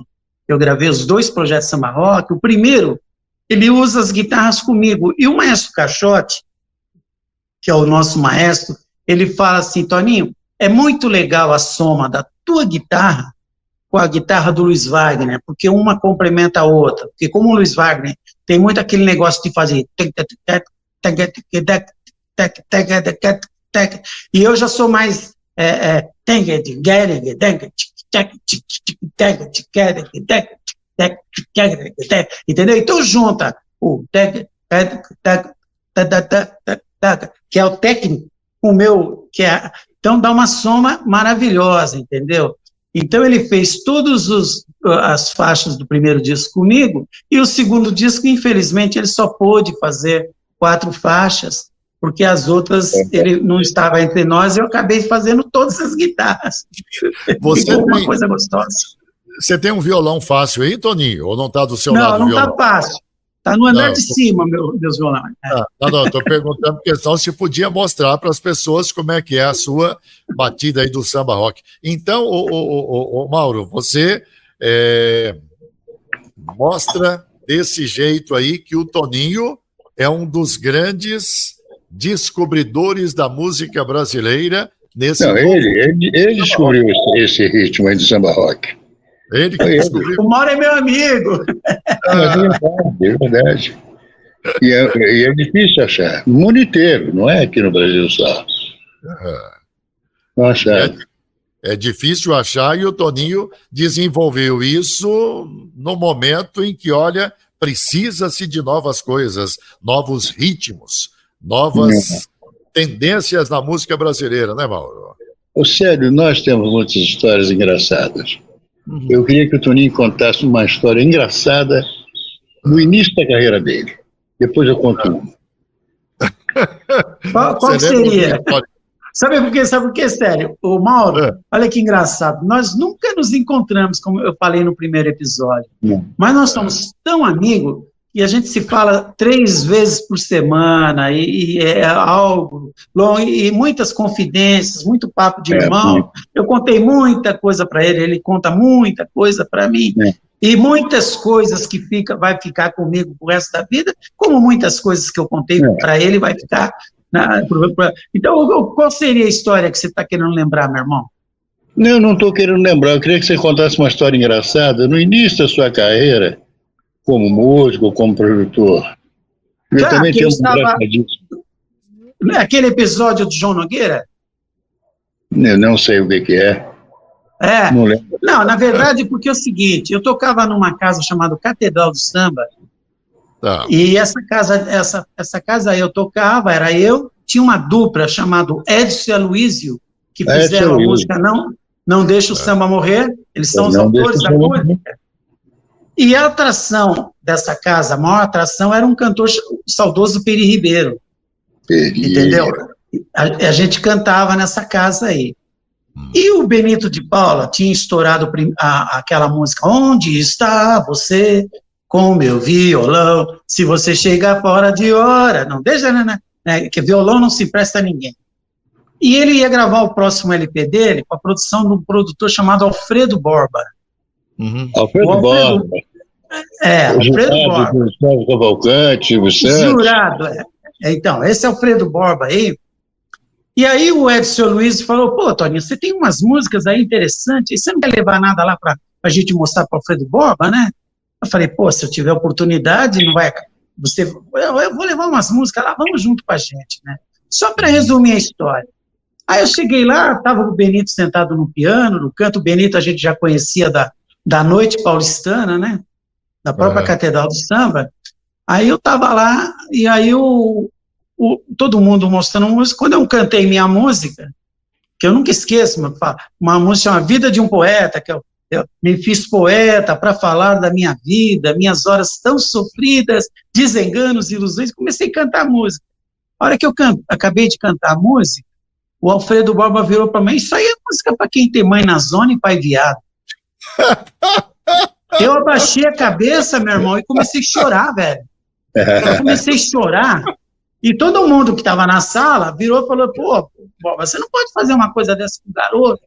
S3: eu gravei os 2 projetos de samba rock, o primeiro, ele usa as guitarras comigo, e o maestro Caixote, que é o nosso maestro, ele fala assim, Toninho, é muito legal a soma da tua guitarra com a guitarra do Luiz Wagner, porque uma complementa a outra, porque como o Luiz Wagner tem muito aquele negócio de fazer e eu já sou mais entendeu? Então junta o que é o técnico, o meu, então dá uma soma maravilhosa, entendeu? Então ele fez todas as faixas do primeiro disco comigo, e o segundo disco, infelizmente, ele só pôde fazer 4 faixas, porque as outras ele não estava entre nós, e eu acabei fazendo todas as guitarras. Ficou uma coisa gostosa.
S1: Você tem um violão fácil aí, Toninho? Ou não está do seu lado?
S3: Não, não está fácil. Está no andar de cima, meus violões.
S1: Não, estou perguntando porque senão se podia mostrar para as pessoas como é que é a sua batida aí do samba rock. Então, Mauro, você mostra desse jeito aí que o Toninho é um dos grandes descobridores da música brasileira nesse
S2: ele descobriu esse ritmo aí do samba rock.
S1: Ele que descobriu.
S3: O Mauro é meu amigo.
S2: É verdade. E é difícil achar. No mundo inteiro, não é aqui no Brasil só. Não achar.
S1: É difícil achar, e o Toninho desenvolveu isso no momento em que, olha, precisa-se de novas coisas, novos ritmos, novas tendências na música brasileira, né, Mauro?
S2: Sério, nós temos muitas histórias engraçadas. Eu queria que o Toninho contasse uma história engraçada no início da carreira dele. Depois eu conto uma.
S3: Qual seria? Sabe por quê, sério? O Mauro, olha que engraçado, nós nunca nos encontramos, como eu falei no primeiro episódio, mas nós somos tão amigos que a gente se fala 3 vezes por semana, e é algo longo, e muitas confidências, muito papo de irmão. Eu contei muita coisa para ele, ele conta muita coisa para mim, e muitas coisas que vai ficar comigo pro resto da vida, como muitas coisas que eu contei para ele vai ficar. Então, qual seria a história que você está querendo lembrar, meu irmão?
S2: Eu não estou querendo lembrar, eu queria que você contasse uma história engraçada no início da sua carreira, como músico, como produtor. Eu também tenho
S3: aquele episódio do João Nogueira?
S2: Eu não sei o que é. Não lembro.
S3: Não, na verdade, porque é o seguinte, eu tocava numa casa chamada Catedral do Samba, e essa casa eu tocava, era eu, tinha uma dupla chamada Edson e Aloysio, que fizeram a música Não Deixa o Samba Morrer, eles são os autores da música. E a atração dessa casa, a maior atração, era um cantor saudoso Peri Ribeiro. Entendeu? A gente cantava nessa casa aí. E o Benito de Paula tinha estourado aquela música, Onde está você com meu violão? Se você chegar fora de hora, não deixa, né? Que violão não se presta a ninguém. E ele ia gravar o próximo LP dele com a produção de um produtor chamado Alfredo Borba.
S2: Alfredo Borba.
S3: Alfredo Borba.
S2: Gustavo Cavalcante, o Santos.
S3: Jurado, Então, esse é Alfredo Borba aí. E aí o Edson Luiz falou, pô, Toninho, você tem umas músicas aí interessantes, e você não quer levar nada lá para a gente mostrar para o Alfredo Borba, né? Eu falei, pô, se eu tiver oportunidade, não vai... eu vou levar umas músicas lá, vamos junto com a gente, né? Só para resumir a história. Aí eu cheguei lá, estava o Benito sentado no piano, no canto. O Benito a gente já conhecia da noite paulistana, né? Da própria Catedral do Samba. Aí eu estava lá, e aí todo mundo mostrando música. Quando eu cantei minha música, que eu nunca esqueço, uma música chama Vida de um Poeta, que eu me fiz poeta para falar da minha vida, minhas horas tão sofridas, desenganos, ilusões. Comecei a cantar música. A hora que eu acabei de cantar a música, o Alfredo Borba virou para mim, isso aí é música para quem tem mãe na zona e pai viado. Eu abaixei a cabeça, meu irmão, e comecei a chorar, velho. Eu comecei a chorar, e todo mundo que estava na sala virou e falou, pô, Borba, você não pode fazer uma coisa dessa com o garoto.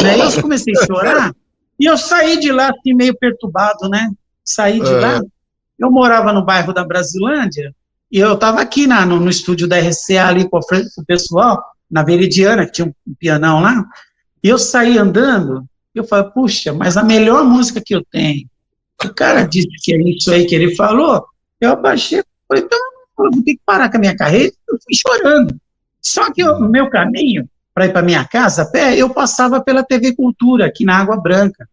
S3: Aí eu comecei a chorar, e eu saí de lá assim, meio perturbado, né? Saí de lá, eu morava no bairro da Brasilândia, e eu estava aqui no estúdio da RCA ali com o pessoal, na Veridiana, que tinha um pianão lá, e eu saí andando, e eu falei, puxa, mas a melhor música que eu tenho, o cara disse que é isso aí que ele falou, eu abaixei, falei, então, eu vou ter que parar com a minha carreira, eu fui chorando. Só que no meu caminho, para ir para minha casa, a pé, eu passava pela TV Cultura, aqui na Água Branca.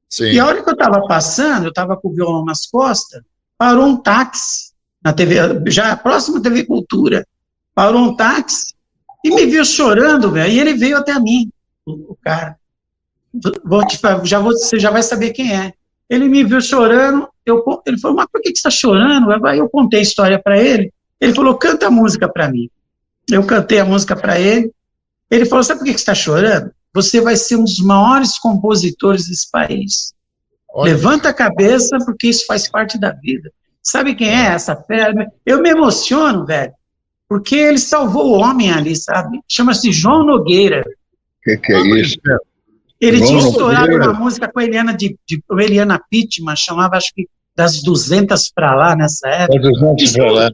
S3: Sim. E a hora que eu estava passando, eu estava com o violão nas costas, parou um táxi, na TV, já próximo à TV Cultura, parou um táxi, e me viu chorando, velho, e ele veio até mim, o cara. Você já vai saber quem é. Ele me viu chorando, ele falou, mas por que você está chorando? Aí eu contei a história para ele, ele falou, canta a música para mim. Eu cantei a música para ele, ele falou, sabe por que você está chorando? Você vai ser um dos maiores compositores desse país. Olha. Levanta a cabeça, porque isso faz parte da vida. Sabe quem é essa fera? Eu me emociono, velho. Porque ele salvou o homem ali, sabe? Chama-se João Nogueira.
S2: Que é isso?
S3: Ele João tinha estourado Nogueira. Uma música com a Eliana Pittman, chamava, acho que, das 200 para lá, nessa época. Das 200 para lá.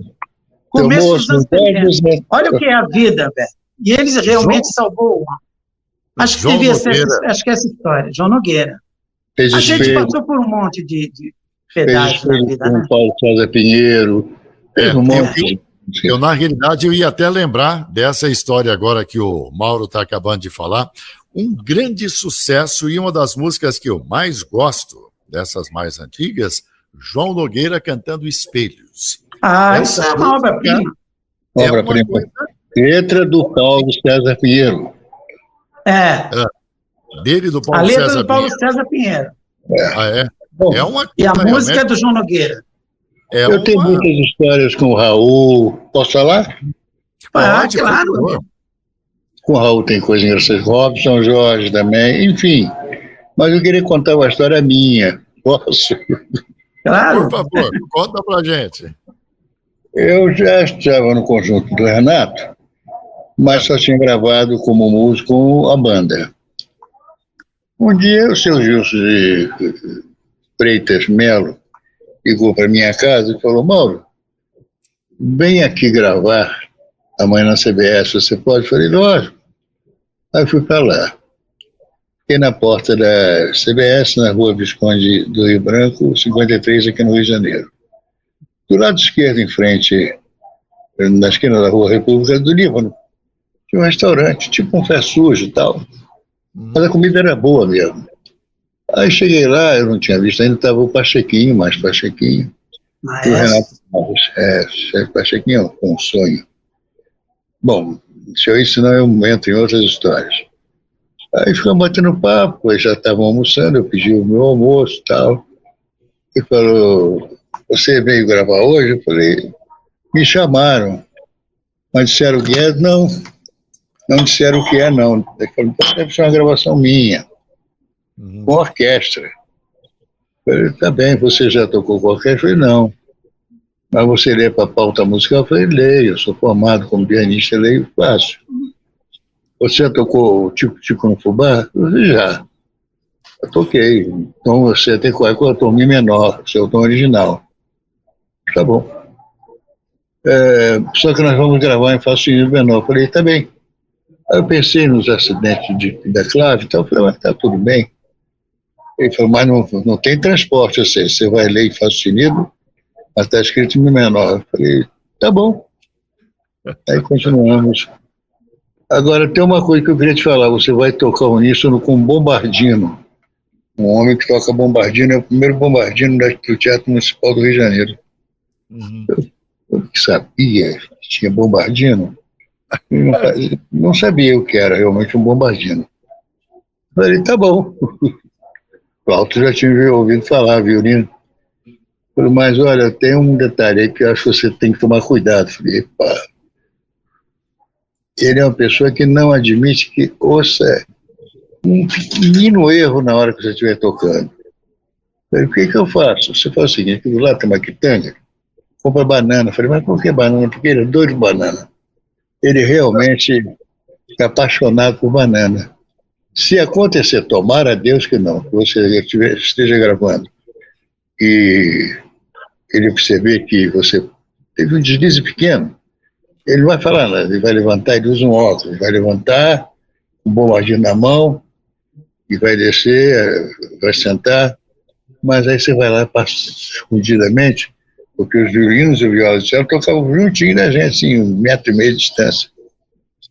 S3: Começo dos anos 70. Olha o que é a vida, velho. E ele realmente salvou o homem. Acho que devia ser, acho que é essa história. João Nogueira. A gente passou por um monte de pedaços na vida, né?
S2: Paulo César Pinheiro. Um monte.
S1: Eu, na realidade, eu ia até lembrar dessa história agora que o Mauro está acabando de falar. Um grande sucesso e uma das músicas que eu mais gosto, dessas mais antigas, João Nogueira cantando Espelhos.
S3: Essa é uma obra-prima.
S2: Obra-prima. Letra do Paulo César Pinheiro.
S1: Dele, do Paulo
S3: César Pinheiro. A letra
S1: César
S3: do Paulo César Pinheiro.
S1: É uma...
S3: E a música é do João Nogueira.
S2: Eu tenho muitas histórias com o Raul. Posso falar?
S3: Pode, claro.
S2: Com o Raul tem coisa engraçada. Robson Jorge também, enfim. Mas eu queria contar uma história minha. Posso?
S3: Claro.
S1: Por favor, conta pra gente.
S2: Eu já estava no conjunto do Renato, mas só tinha gravado como músico com a banda. Um dia o seu Gilson de Freitas Melo ligou para minha casa e falou, Mauro, vem aqui gravar amanhã na CBS, você pode? Eu falei, lógico. Aí fui para lá. Fiquei na porta da CBS, na rua Visconde do Rio Branco, 53, aqui no Rio de Janeiro. Do lado esquerdo, em frente, na esquina da rua República do Líbano, tinha um restaurante, tipo um fast food e tal. Mas a comida era boa mesmo. Aí cheguei lá, eu não tinha visto ainda, estava o Pachequinho, mais Pachequinho. E o Renato Alves, Pachequinho, com um sonho. Bom, se eu ensinar, eu entro em outras histórias. Aí ficamos batendo papo, eles já estavam almoçando, eu pedi o meu almoço e tal. Ele falou, você veio gravar hoje? Eu falei, me chamaram. Mas disseram, Guedes, não. Não disseram o que é, não. Ele falou, então deve ser uma gravação minha, com orquestra. Eu falei, tá bem, você já tocou com orquestra? Eu falei, não. Mas você lê para a pauta musical? Eu falei, leio, eu sou formado como pianista, leio fácil. Você já tocou o Tico no Fubá? Eu falei, já. Eu toquei. Então você tem qual é o tom Mi menor, seu tom original. Tá bom. Só que nós vamos gravar em Fá sustenido menor. Eu falei, tá bem. Aí eu pensei nos acidentes da clave e tal. Eu falei, mas tá tudo bem. Ele falou, mas não tem transporte, você vai ler em Fá sustenido, mas está escrito em Mi menor. Eu falei, tá bom. Aí continuamos. Agora, tem uma coisa que eu queria te falar. Você vai tocar o uníssono com Bombardino. Um homem que toca Bombardino, é o primeiro Bombardino do Teatro Municipal do Rio de Janeiro. Eu sabia que tinha Bombardino. Não sabia o que era realmente um Bombardino. Eu falei, tá bom. O Alto já tinha ouvido falar, violino. Eu falei, mas olha, tem um detalhe aí que eu acho que você tem que tomar cuidado. Eu falei, pá. Ele é uma pessoa que não admite que ouça um pequenino erro na hora que você estiver tocando. Eu falei, o que eu faço? Você faz o seguinte, lá tem uma quitanga, compra banana. Eu falei, mas por que banana? Porque ele é doido de banana. Ele realmente é apaixonado por banana. Se acontecer, tomara a Deus que não, que você esteja gravando, e ele perceber que você teve um deslize pequeno, ele não vai falar nada, ele vai levantar, ele usa um óculos, ele vai levantar, um bombardino na mão, e vai descer, vai sentar, mas aí você vai lá, passa escondidamente, porque os violinos e o violoncelo tocavam juntinho da gente, assim, 1,5 metro de distância.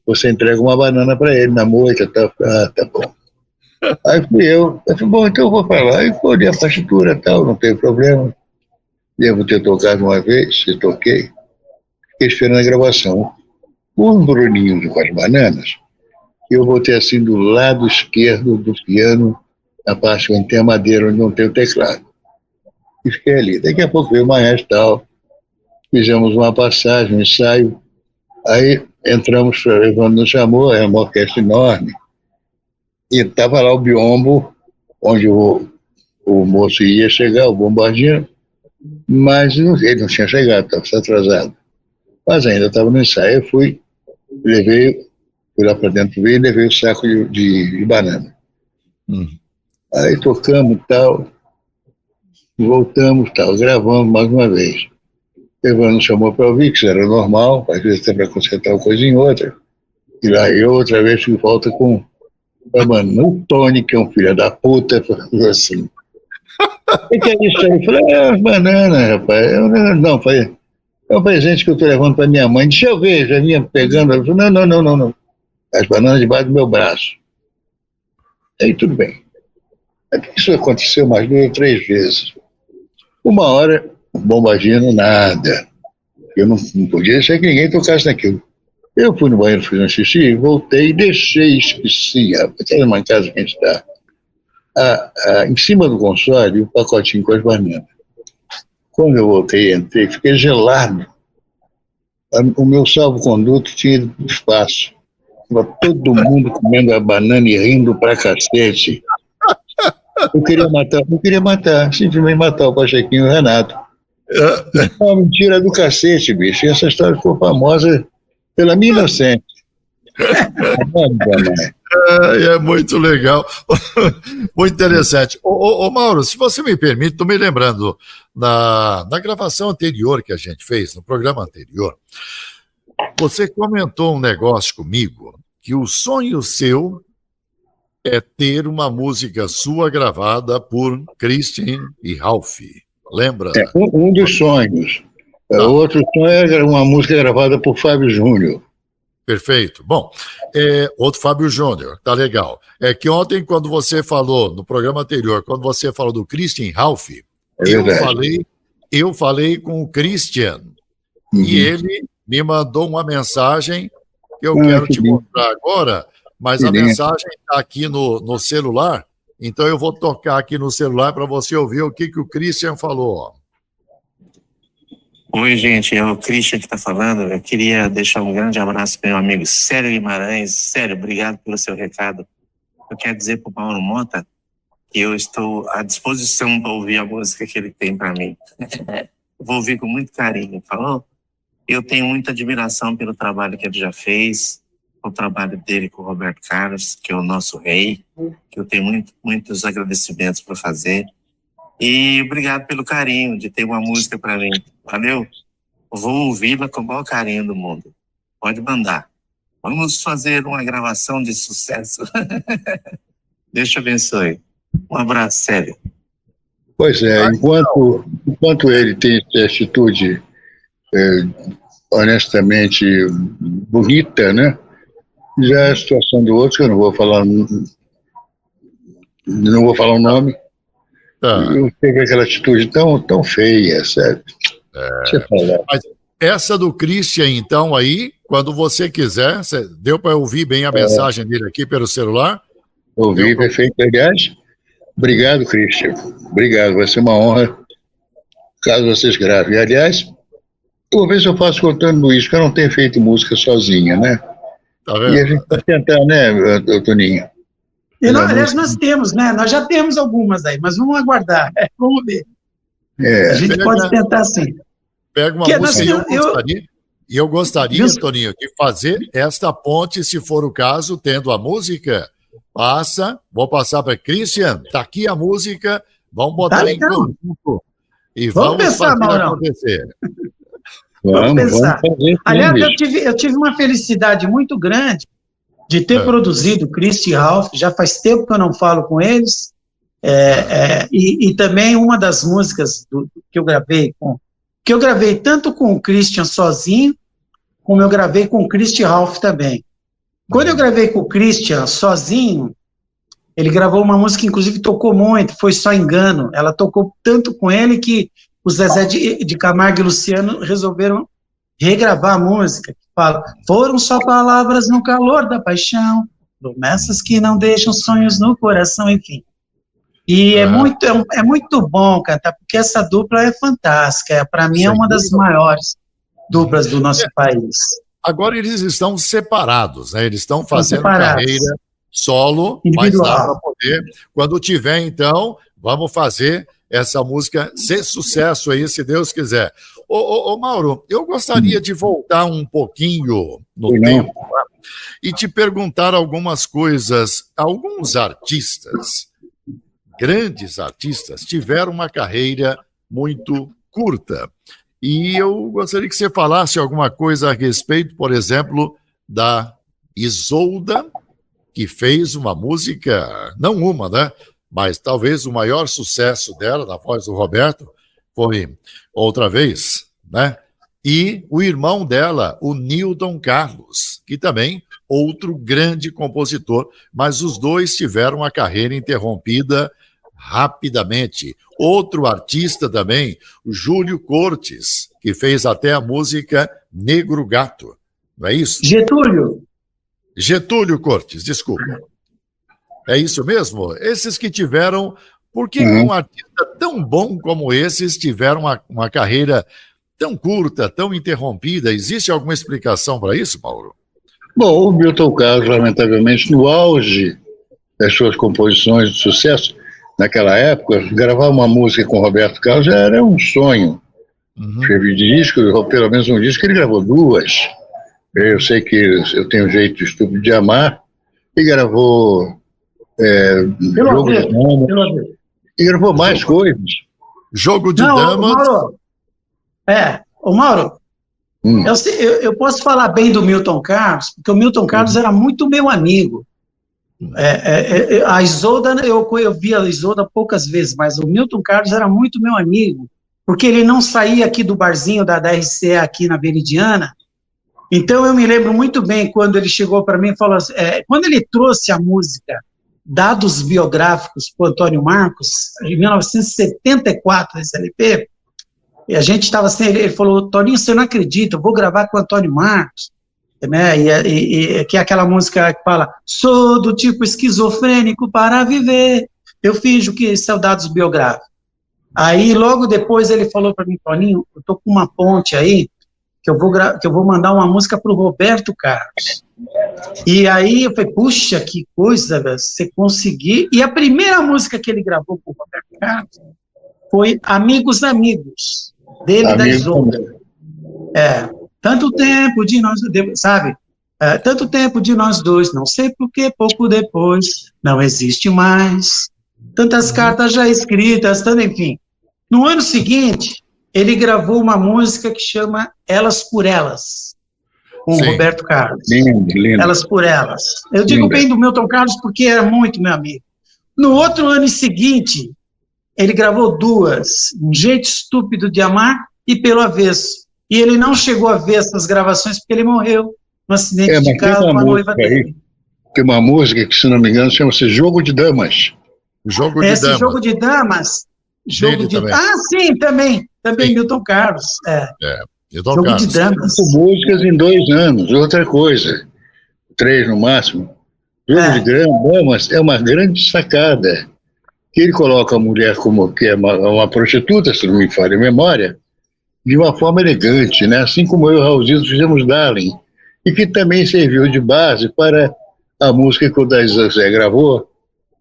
S2: Você entrega uma banana para ele na moita, tá bom. Aí fui eu falei, bom, então eu vou para lá, e olhei a partitura e tal, não tem problema. Devo ter tocado uma vez, se toquei, fiquei esperando a gravação. Um Bruninho com as bananas, eu botei assim do lado esquerdo do piano, na parte onde tem a madeira, onde não tem o teclado. E fiquei ali. Daqui a pouco veio o maestro e tal, fizemos uma passagem, um ensaio, aí entramos, o Evandro nos chamou, era uma orquestra enorme, e estava lá o biombo, onde o moço ia chegar, o bombardino, mas ele não tinha chegado, estava atrasado. Mas ainda estava no ensaio, eu fui lá para dentro, e levei o saco de banana. Aí tocamos e tal, voltamos tal, gravamos mais uma vez. O Evandro chamou para ouvir, que isso era normal, às vezes até para consertar uma coisa em outra. E lá eu outra vez fui volta com o Tony, que é um filho da puta, falou assim, o que é isso aí? Eu falei, as bananas, rapaz. Não, falei, é um presente que eu estou levando para minha mãe. Deixa eu ver, já vinha pegando. Ela falou, não. As bananas debaixo do meu braço. Aí tudo bem. Isso aconteceu mais 2 ou 3 vezes. Uma hora, bombardino, nada. Eu não podia deixar que ninguém tocasse naquilo. Eu fui no banheiro, fiz um xixi, voltei, esqueci, até numa casa que a gente está, em cima do console, o pacotinho com as bananas. Quando eu voltei, entrei, fiquei gelado. O meu salvo-conduto tinha ido para o espaço. Estava todo mundo comendo a banana e rindo pra cacete. Eu queria matar, simplesmente matar o Pachequinho e o Renato. É uma mentira do cacete, bicho. E essa história ficou famosa pela minha inocência.
S1: É muito legal, muito interessante. Ô, Mauro, se você me permite, estou me lembrando, na gravação anterior que a gente fez, no programa anterior, você comentou um negócio comigo, que o sonho seu é ter uma música sua gravada por Christian e Ralph. Lembra?
S2: Um dos sonhos. O outro sonho é uma música gravada por Fábio Júnior.
S1: Perfeito. Bom, outro Fábio Júnior, tá legal. É que ontem, quando você falou, no programa anterior, quando você falou do Christian Ralph, eu falei com o Christian, e ele me mandou uma mensagem que eu quero te mostrar agora, mas a mensagem está aqui no celular, então eu vou tocar aqui no celular para você ouvir o que o Christian falou.
S4: Oi, gente, é o Christian que está falando. Eu queria deixar um grande abraço para meu amigo Célio Guimarães. Célio, obrigado pelo seu recado. Eu quero dizer para o Mauro Mota que eu estou à disposição para ouvir a música que ele tem para mim. Vou ouvir com muito carinho. Falou? Eu tenho muita admiração pelo trabalho que ele já fez, o trabalho dele com o Roberto Carlos, que é o nosso rei, que eu tenho muitos agradecimentos para fazer. E obrigado pelo carinho de ter uma música para mim. Valeu? Vou ouvi-la com o maior carinho do mundo. Pode mandar. Vamos fazer uma gravação de sucesso. Deus te abençoe. Um abraço, Célio.
S2: Pois é, enquanto ele tem essa atitude honestamente bonita, né? Já a situação do outro, que eu não vou falar o nome, eu tenho aquela atitude tão feia, sabe?
S1: Mas essa do Christian, então, aí, quando você quiser, deu para ouvir bem a mensagem dele aqui pelo celular?
S2: Ouvi, perfeito. Aliás, obrigado, Christian. Obrigado, vai ser uma honra caso vocês gravem. Aliás, eu vou ver se eu faço contando Luiz, que eu não tenho feito música sozinha, né?
S1: Tá vendo?
S2: E a gente vai tentar, né, Toninho?
S3: E aliás, nós temos, né? Nós já temos algumas aí, mas vamos aguardar. Vamos ver. A gente pode tentar sim.
S1: Pega uma música e eu gostaria, Toninho, de fazer esta ponte, se for o caso, tendo a música, vou passar para Christian, tá aqui a música, vamos botar em conjunto e vamos pensar, fazer Maurão. Acontecer.
S3: Vamos pensar. Aliás, eu tive uma felicidade muito grande de ter produzido Christy e Ralph, já faz tempo que eu não falo com eles, e também uma das músicas que eu gravei tanto com o Christian sozinho, como eu gravei com o Christy e Ralph também. Quando eu gravei com o Christian sozinho, ele gravou uma música que inclusive tocou muito, foi Só Engano, ela tocou tanto com ele que o Zezé de Camargo e Luciano resolveram regravar a música, que fala: foram só palavras no calor da paixão, promessas que não deixam sonhos no coração, enfim. E é muito bom cantar, porque essa dupla é fantástica, para mim é uma das maiores duplas do nosso país.
S1: Agora eles estão separados, né? Eles estão fazendo carreira solo, individual. Mas dá para poder, quando tiver, então, vamos fazer essa música ser sucesso aí, se Deus quiser. Ô Mauro, eu gostaria de voltar um pouquinho no tempo e te perguntar algumas coisas. Alguns artistas, grandes artistas, tiveram uma carreira muito curta. E eu gostaria que você falasse alguma coisa a respeito, por exemplo, da Isolda, que fez uma música, não uma, né? Mas talvez o maior sucesso dela, na voz do Roberto, foi Outra Vez, né? E o irmão dela, o Newton Carlos, que também outro grande compositor, mas os dois tiveram a carreira interrompida rapidamente. Outro artista também, o Júlio Cortes, que fez até a música Negro Gato, não é isso? Getúlio Cortes, desculpa. É isso mesmo? Esses que tiveram... Por que um artista tão bom como esses tiveram uma carreira tão curta, tão interrompida? Existe alguma explicação para isso, Mauro?
S2: Bom, o Milton Carlos, lamentavelmente, no auge das suas composições de sucesso, naquela época, gravar uma música com Roberto Carlos já era um sonho. Teve disco, pelo menos um disco, ele gravou duas. Eu sei que eu tenho um jeito estúpido de amar, e gravou Jogo de Damas, e gravou mais coisas.
S1: Jogo de Damas.
S3: Mauro, eu posso falar bem do Milton Carlos, porque o Milton Carlos era muito meu amigo. A Isolda, eu vi a Isolda poucas vezes, mas o Milton Carlos era muito meu amigo, porque ele não saía aqui do barzinho da RCE aqui na Veridiana. Então eu me lembro muito bem quando ele chegou para mim e falou assim, quando ele trouxe a música Dados Biográficos para o Antônio Marcos, em 1974, esse LP, e a gente estava assim, ele falou: Toninho, você não acredita, eu vou gravar com o Antônio Marcos, né? Que é aquela música que fala: sou do tipo esquizofrênico para viver, eu finjo que são dados biográficos. Aí, logo depois, ele falou para mim, Toninho, eu tô com uma ponte aí, que eu vou mandar uma música para o Roberto Carlos. E aí eu falei, puxa, que coisa, você conseguir. E a primeira música que ele gravou com o Roberto Carlos foi Amigos, Amigos, dele e da Isolda. Tanto tempo de nós, sabe? Tanto tempo de nós dois, não sei por que pouco depois não existe mais. Tantas cartas já escritas, tanto, enfim. No ano seguinte, ele gravou uma música que chama Elas por Elas, com o Roberto Carlos.
S2: Lindo.
S3: Elas por Elas. Eu digo bem do Milton Carlos porque era muito meu amigo. No outro ano seguinte, ele gravou duas, Um Jeito Estúpido de Amar e Pelo Avesso. E ele não chegou a ver essas gravações porque ele morreu num acidente de carro com a noiva dele.
S2: Tem uma música que, se não me engano, chama-se Jogo de Damas.
S1: Jogo de Damas.
S3: Jogo de Damas.
S1: Também.
S3: Sim, também Milton Carlos.
S1: Milton
S3: Jogo
S1: Carlos.
S3: de Damas.
S2: 5 músicas em 2 anos, outra coisa. 3 no máximo. Jogo de Damas é uma grande sacada. Que ele coloca a mulher como que é uma prostituta, se não me falha a memória, de uma forma elegante, né? Assim como eu e o Raulzito fizemos Darling, e que também serviu de base para a música que o Daí Zé gravou,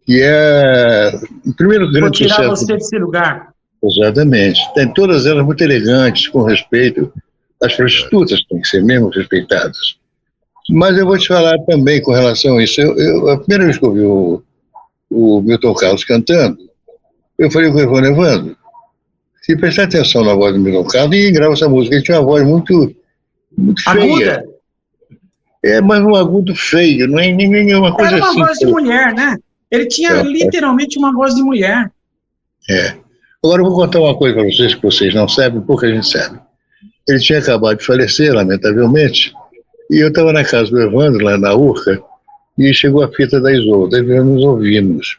S2: que é o primeiro grande sucesso.
S3: Vou tirar você desse lugar.
S2: Exatamente. Tem todas elas muito elegantes, com respeito. As prostitutas têm que ser mesmo respeitadas. Mas eu vou te falar também com relação a isso. A primeira vez que eu vi o Milton Carlos cantando, eu falei com o Evandro, Evandro, se prestar atenção na voz do Milton Carlos, ninguém grava essa música. Ele tinha uma voz muito feia.
S3: Aguda?
S2: Mas um agudo feio, não é nenhuma coisa assim.
S3: Era uma voz de mulher, né? Ele tinha literalmente uma voz de mulher.
S2: Agora eu vou contar uma coisa para vocês que vocês não sabem, pouca gente sabe. Ele tinha acabado de falecer, lamentavelmente, e eu estava na casa do Evandro, lá na Urca, e chegou a fita da Isolda, e nos ouvimos.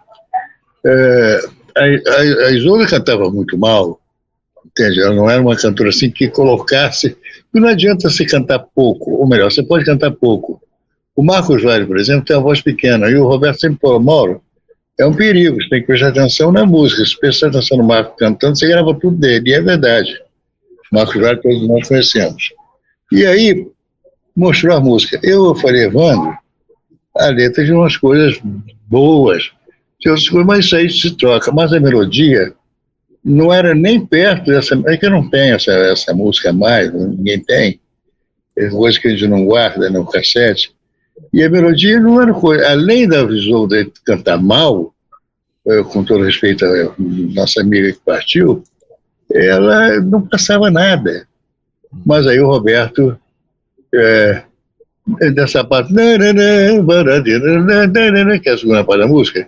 S2: A Isolda cantava muito mal, entende? Ela não era uma cantora assim que colocasse... E não adianta você cantar pouco, ou melhor, você pode cantar pouco. O Marcos Vale, por exemplo, tem uma voz pequena, e o Roberto sempre falou, Mauro, é um perigo, você tem que prestar atenção na música. Se prestar atenção no Marcos cantando, você grava tudo dele, e é verdade. O Marcos Vale todos nós conhecemos. E aí, mostrou a música. Eu falei, Evandro, a letra de umas coisas boas, mas isso aí se troca, mas a melodia não era nem perto dessa... É que eu não tenho essa música mais, ninguém tem. É coisa que a gente não guarda no cassete. E a melodia não era coisa... Além da visão de cantar mal, com todo respeito à nossa amiga que partiu, ela não passava nada. Mas aí o Roberto, dessa parte, que é a segunda parte da música,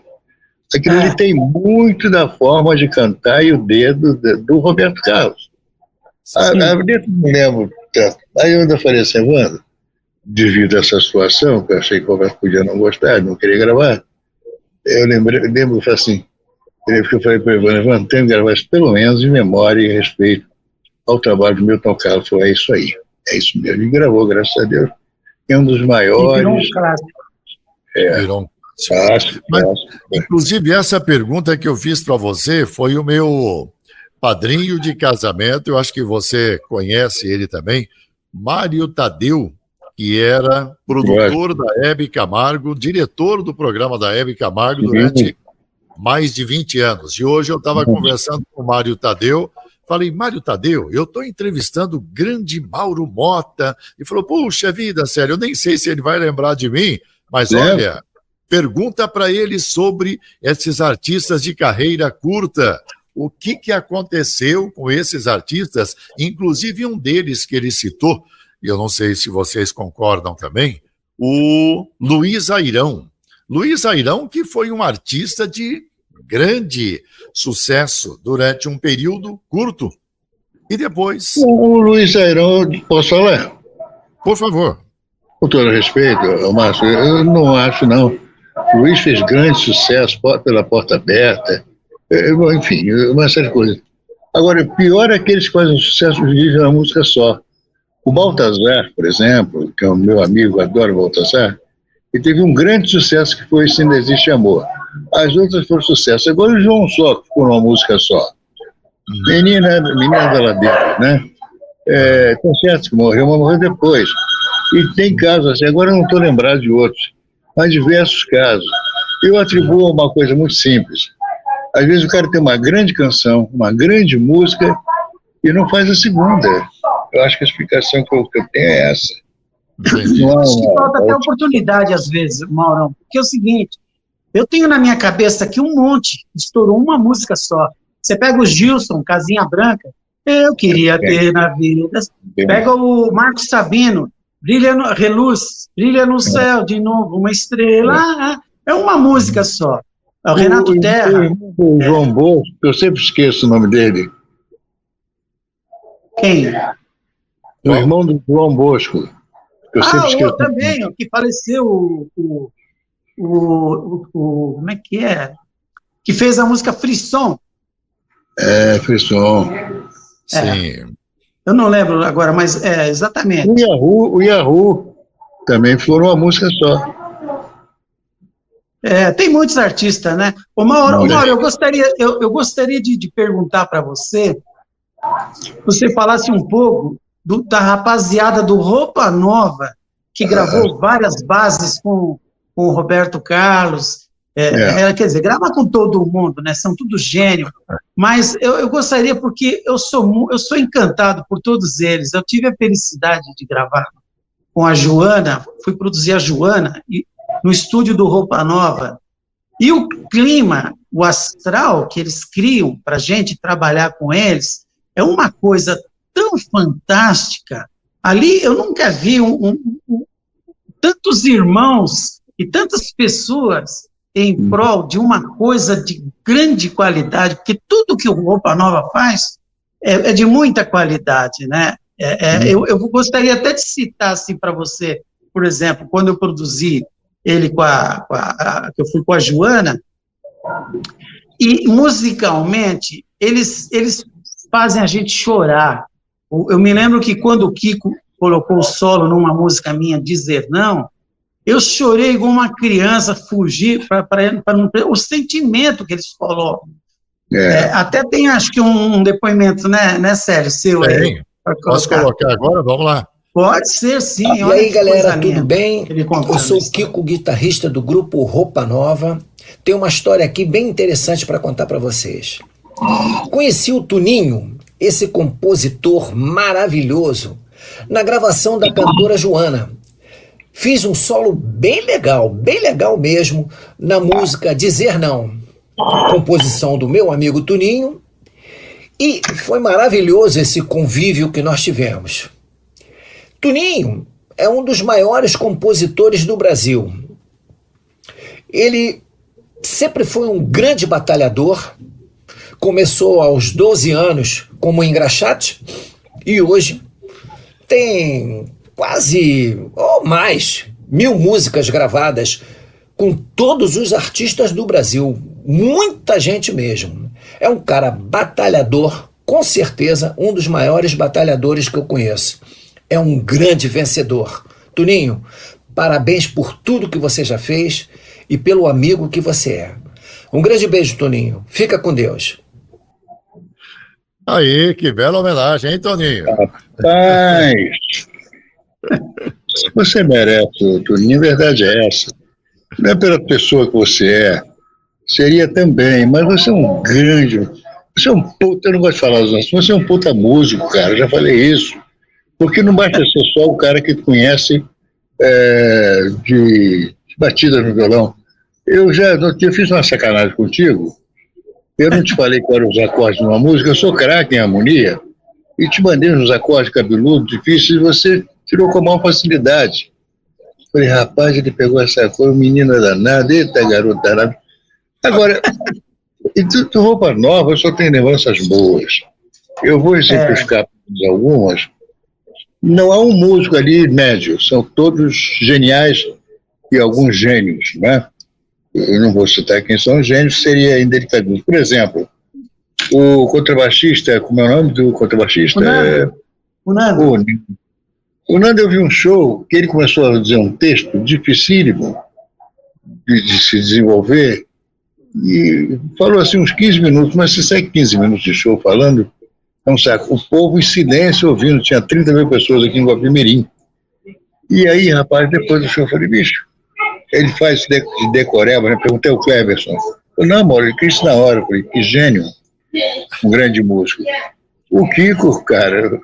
S2: aquilo ele tem muito da forma de cantar e o dedo do Roberto Carlos. A letra não me lembro tanto. Aí eu ainda falei assim, Evandro, devido a essa situação, que eu achei que o Roberto podia não gostar, não queria gravar, eu lembro assim, que eu falei para o Evandro, tenho que gravar isso pelo menos em memória e respeito ao trabalho do Milton Carlos. Falei, é isso aí, é isso mesmo. Ele gravou, graças a Deus, é um dos maiores.
S3: Virou um clássico.
S1: Virou um clássico. Mas, inclusive, essa pergunta que eu fiz para você foi o meu padrinho de casamento, eu acho que você conhece ele também, Mário Tadeu, que era produtor da Hebe Camargo, diretor do programa da Hebe Camargo durante mais de 20 anos. E hoje eu estava conversando com o Mário Tadeu, falei, Mário Tadeu, eu estou entrevistando o grande Mauro Motta, e falou, puxa vida, sério, eu nem sei se ele vai lembrar de mim, mas olha, pergunta para ele sobre esses artistas de carreira curta, o que aconteceu com esses artistas, inclusive um deles que ele citou, e eu não sei se vocês concordam também, o Luiz Airão. Luiz Airão, que foi um artista de grande sucesso durante um período curto. E depois...
S2: O Luiz Airão, posso falar?
S1: Por favor.
S2: Com todo respeito, Márcio, eu não acho, não. O Luiz fez grande sucesso pela Porta Aberta, enfim, uma série de coisas. Agora, pior é aqueles que fazem sucesso e vivem uma música só. O Baltazar, por exemplo, que é o meu amigo, adoro o Baltazar, ele teve um grande sucesso que foi Se Ainda Existe Amor. As outras foram sucesso. Agora o João Só, que ficou numa música só. Menina da Ladeira, né? Tem certos que morreu, mas morreu depois. E tem casos assim, agora eu não estou lembrado de outros, mas diversos casos. Eu atribuo a uma coisa muito simples. Às vezes o cara tem uma grande canção, uma grande música, e não faz a segunda. Eu acho que a explicação que eu tenho é essa.
S3: Acho que falta até oportunidade, às vezes, Maurão. Porque é o seguinte, eu tenho na minha cabeça aqui um monte, estourou uma música só. Você pega o Gilson, Casinha Branca, eu queria ter na vida. Pega o Marcos Sabino, Reluz, brilha no céu de novo, uma estrela. É uma música só. O Renato Terra.
S2: O João Bosco, eu sempre esqueço o nome dele.
S3: Quem?
S2: O irmão do João Bosco. Eu sempre esqueço.
S3: Também, o que faleceu, como é que é? Que fez a música Frisson.
S2: Frisson.
S1: Sim.
S3: Eu não lembro agora, mas exatamente.
S2: O Yahoo também foram uma música só.
S3: Tem muitos artistas, né? Mauro, eu gostaria de perguntar para você, você falasse um pouco da rapaziada do Roupa Nova, que gravou várias bases com o Roberto Carlos, quer dizer, grava com todo mundo, né? São tudo gênio, mas eu gostaria, porque eu sou encantado por todos eles. Eu tive a felicidade de gravar com a Joana, fui produzir a Joana no estúdio do Roupa Nova, e o clima, o astral que eles criam para a gente trabalhar com eles, é uma coisa tão fantástica. Ali eu nunca vi tantos irmãos e tantas pessoas em prol de uma coisa de grande qualidade, porque tudo que o Roupa Nova faz é de muita qualidade, né? Eu gostaria até de citar assim para você, por exemplo, quando eu produzi ele que eu fui com a Joana, e musicalmente eles fazem a gente chorar. Eu me lembro que quando o Kiko colocou o solo numa música minha, Dizer Não, eu chorei igual uma criança, fugi para não o sentimento que eles colocam. Até tem, acho que um depoimento, né, Célio, seu aí.
S1: Posso colocar agora? Vamos lá.
S3: Pode ser, sim.
S5: E aí, galera, tudo bem? Eu sou o Kiko, guitarrista do grupo Roupa Nova. Tem uma história aqui bem interessante para contar para vocês. Conheci o Tuninho, esse compositor maravilhoso, na gravação da cantora Joana. Fiz um solo bem legal mesmo, na música Dizer Não, composição do meu amigo Tuninho, e foi maravilhoso esse convívio que nós tivemos. Tuninho é um dos maiores compositores do Brasil. Ele sempre foi um grande batalhador, começou aos 12 anos como engraxate e hoje tem quase, ou mais, 1000 músicas gravadas com todos os artistas do Brasil. Muita gente mesmo. É um cara batalhador, com certeza um dos maiores batalhadores que eu conheço. É um grande vencedor. Tuninho, parabéns por tudo que você já fez e pelo amigo que você é. Um grande beijo, Toninho. Fica com Deus.
S1: Aí, que bela homenagem, hein, Toninho?
S2: Rapaz, você merece, Toninho, a verdade é essa. Não é pela pessoa que você é, seria também, mas você é um grande, você é um puta, eu não gosto de falar os nossos, você é um puta músico, cara, eu já falei isso. Porque não basta ser só o cara que conhece de batida no violão. Eu fiz uma sacanagem contigo. Eu não te falei quais eram os acordes de uma música. Eu sou craque em harmonia. E te mandei uns acordes cabeludos, difíceis, e você tirou com a maior facilidade. Falei, rapaz, ele pegou essa coisa, menina danada, eita, garoto danado. Agora, e tu Roupa Nova, eu só tenho lembranças boas. Eu vou exemplificar algumas. Não há um músico ali médio, são todos geniais e alguns gênios, né? Eu não vou citar quem são os gênios, seria indelicadeza. Por exemplo, o contrabaixista, como é o nome do contrabaixista?
S3: O Nando.
S2: O Nando, eu vi um show que ele começou a dizer um texto dificílimo de se desenvolver, E falou assim uns 15 minutos, mas se sai 15 minutos de show falando, é um saco. O povo em silêncio ouvindo, tinha 30 mil pessoas aqui em Guapimirim. E aí, rapaz, depois do show, eu falei, bicho, ele faz de decoreba, né? Perguntei ao Cleverson. Eu, não, amor, ele quis na hora. Eu falei, que gênio, um grande músico. O Kiko, cara,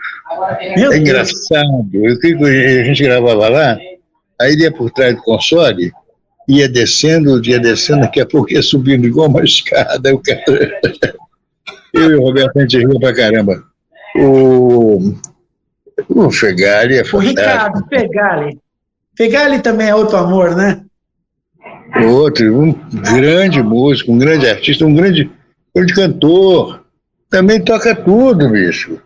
S2: é engraçado. O Kiko, a gente gravava lá, aí ele ia por trás do console, ia descendo, daqui a pouco ia subindo igual uma escada. Eu e o Roberto, a gente riu pra caramba. O Fegali é fantástico.
S3: O Ricardo Fegali. Fegali também é outro amor, né?
S2: Outro, um grande músico, um grande artista, um grande cantor. Também toca tudo, bicho.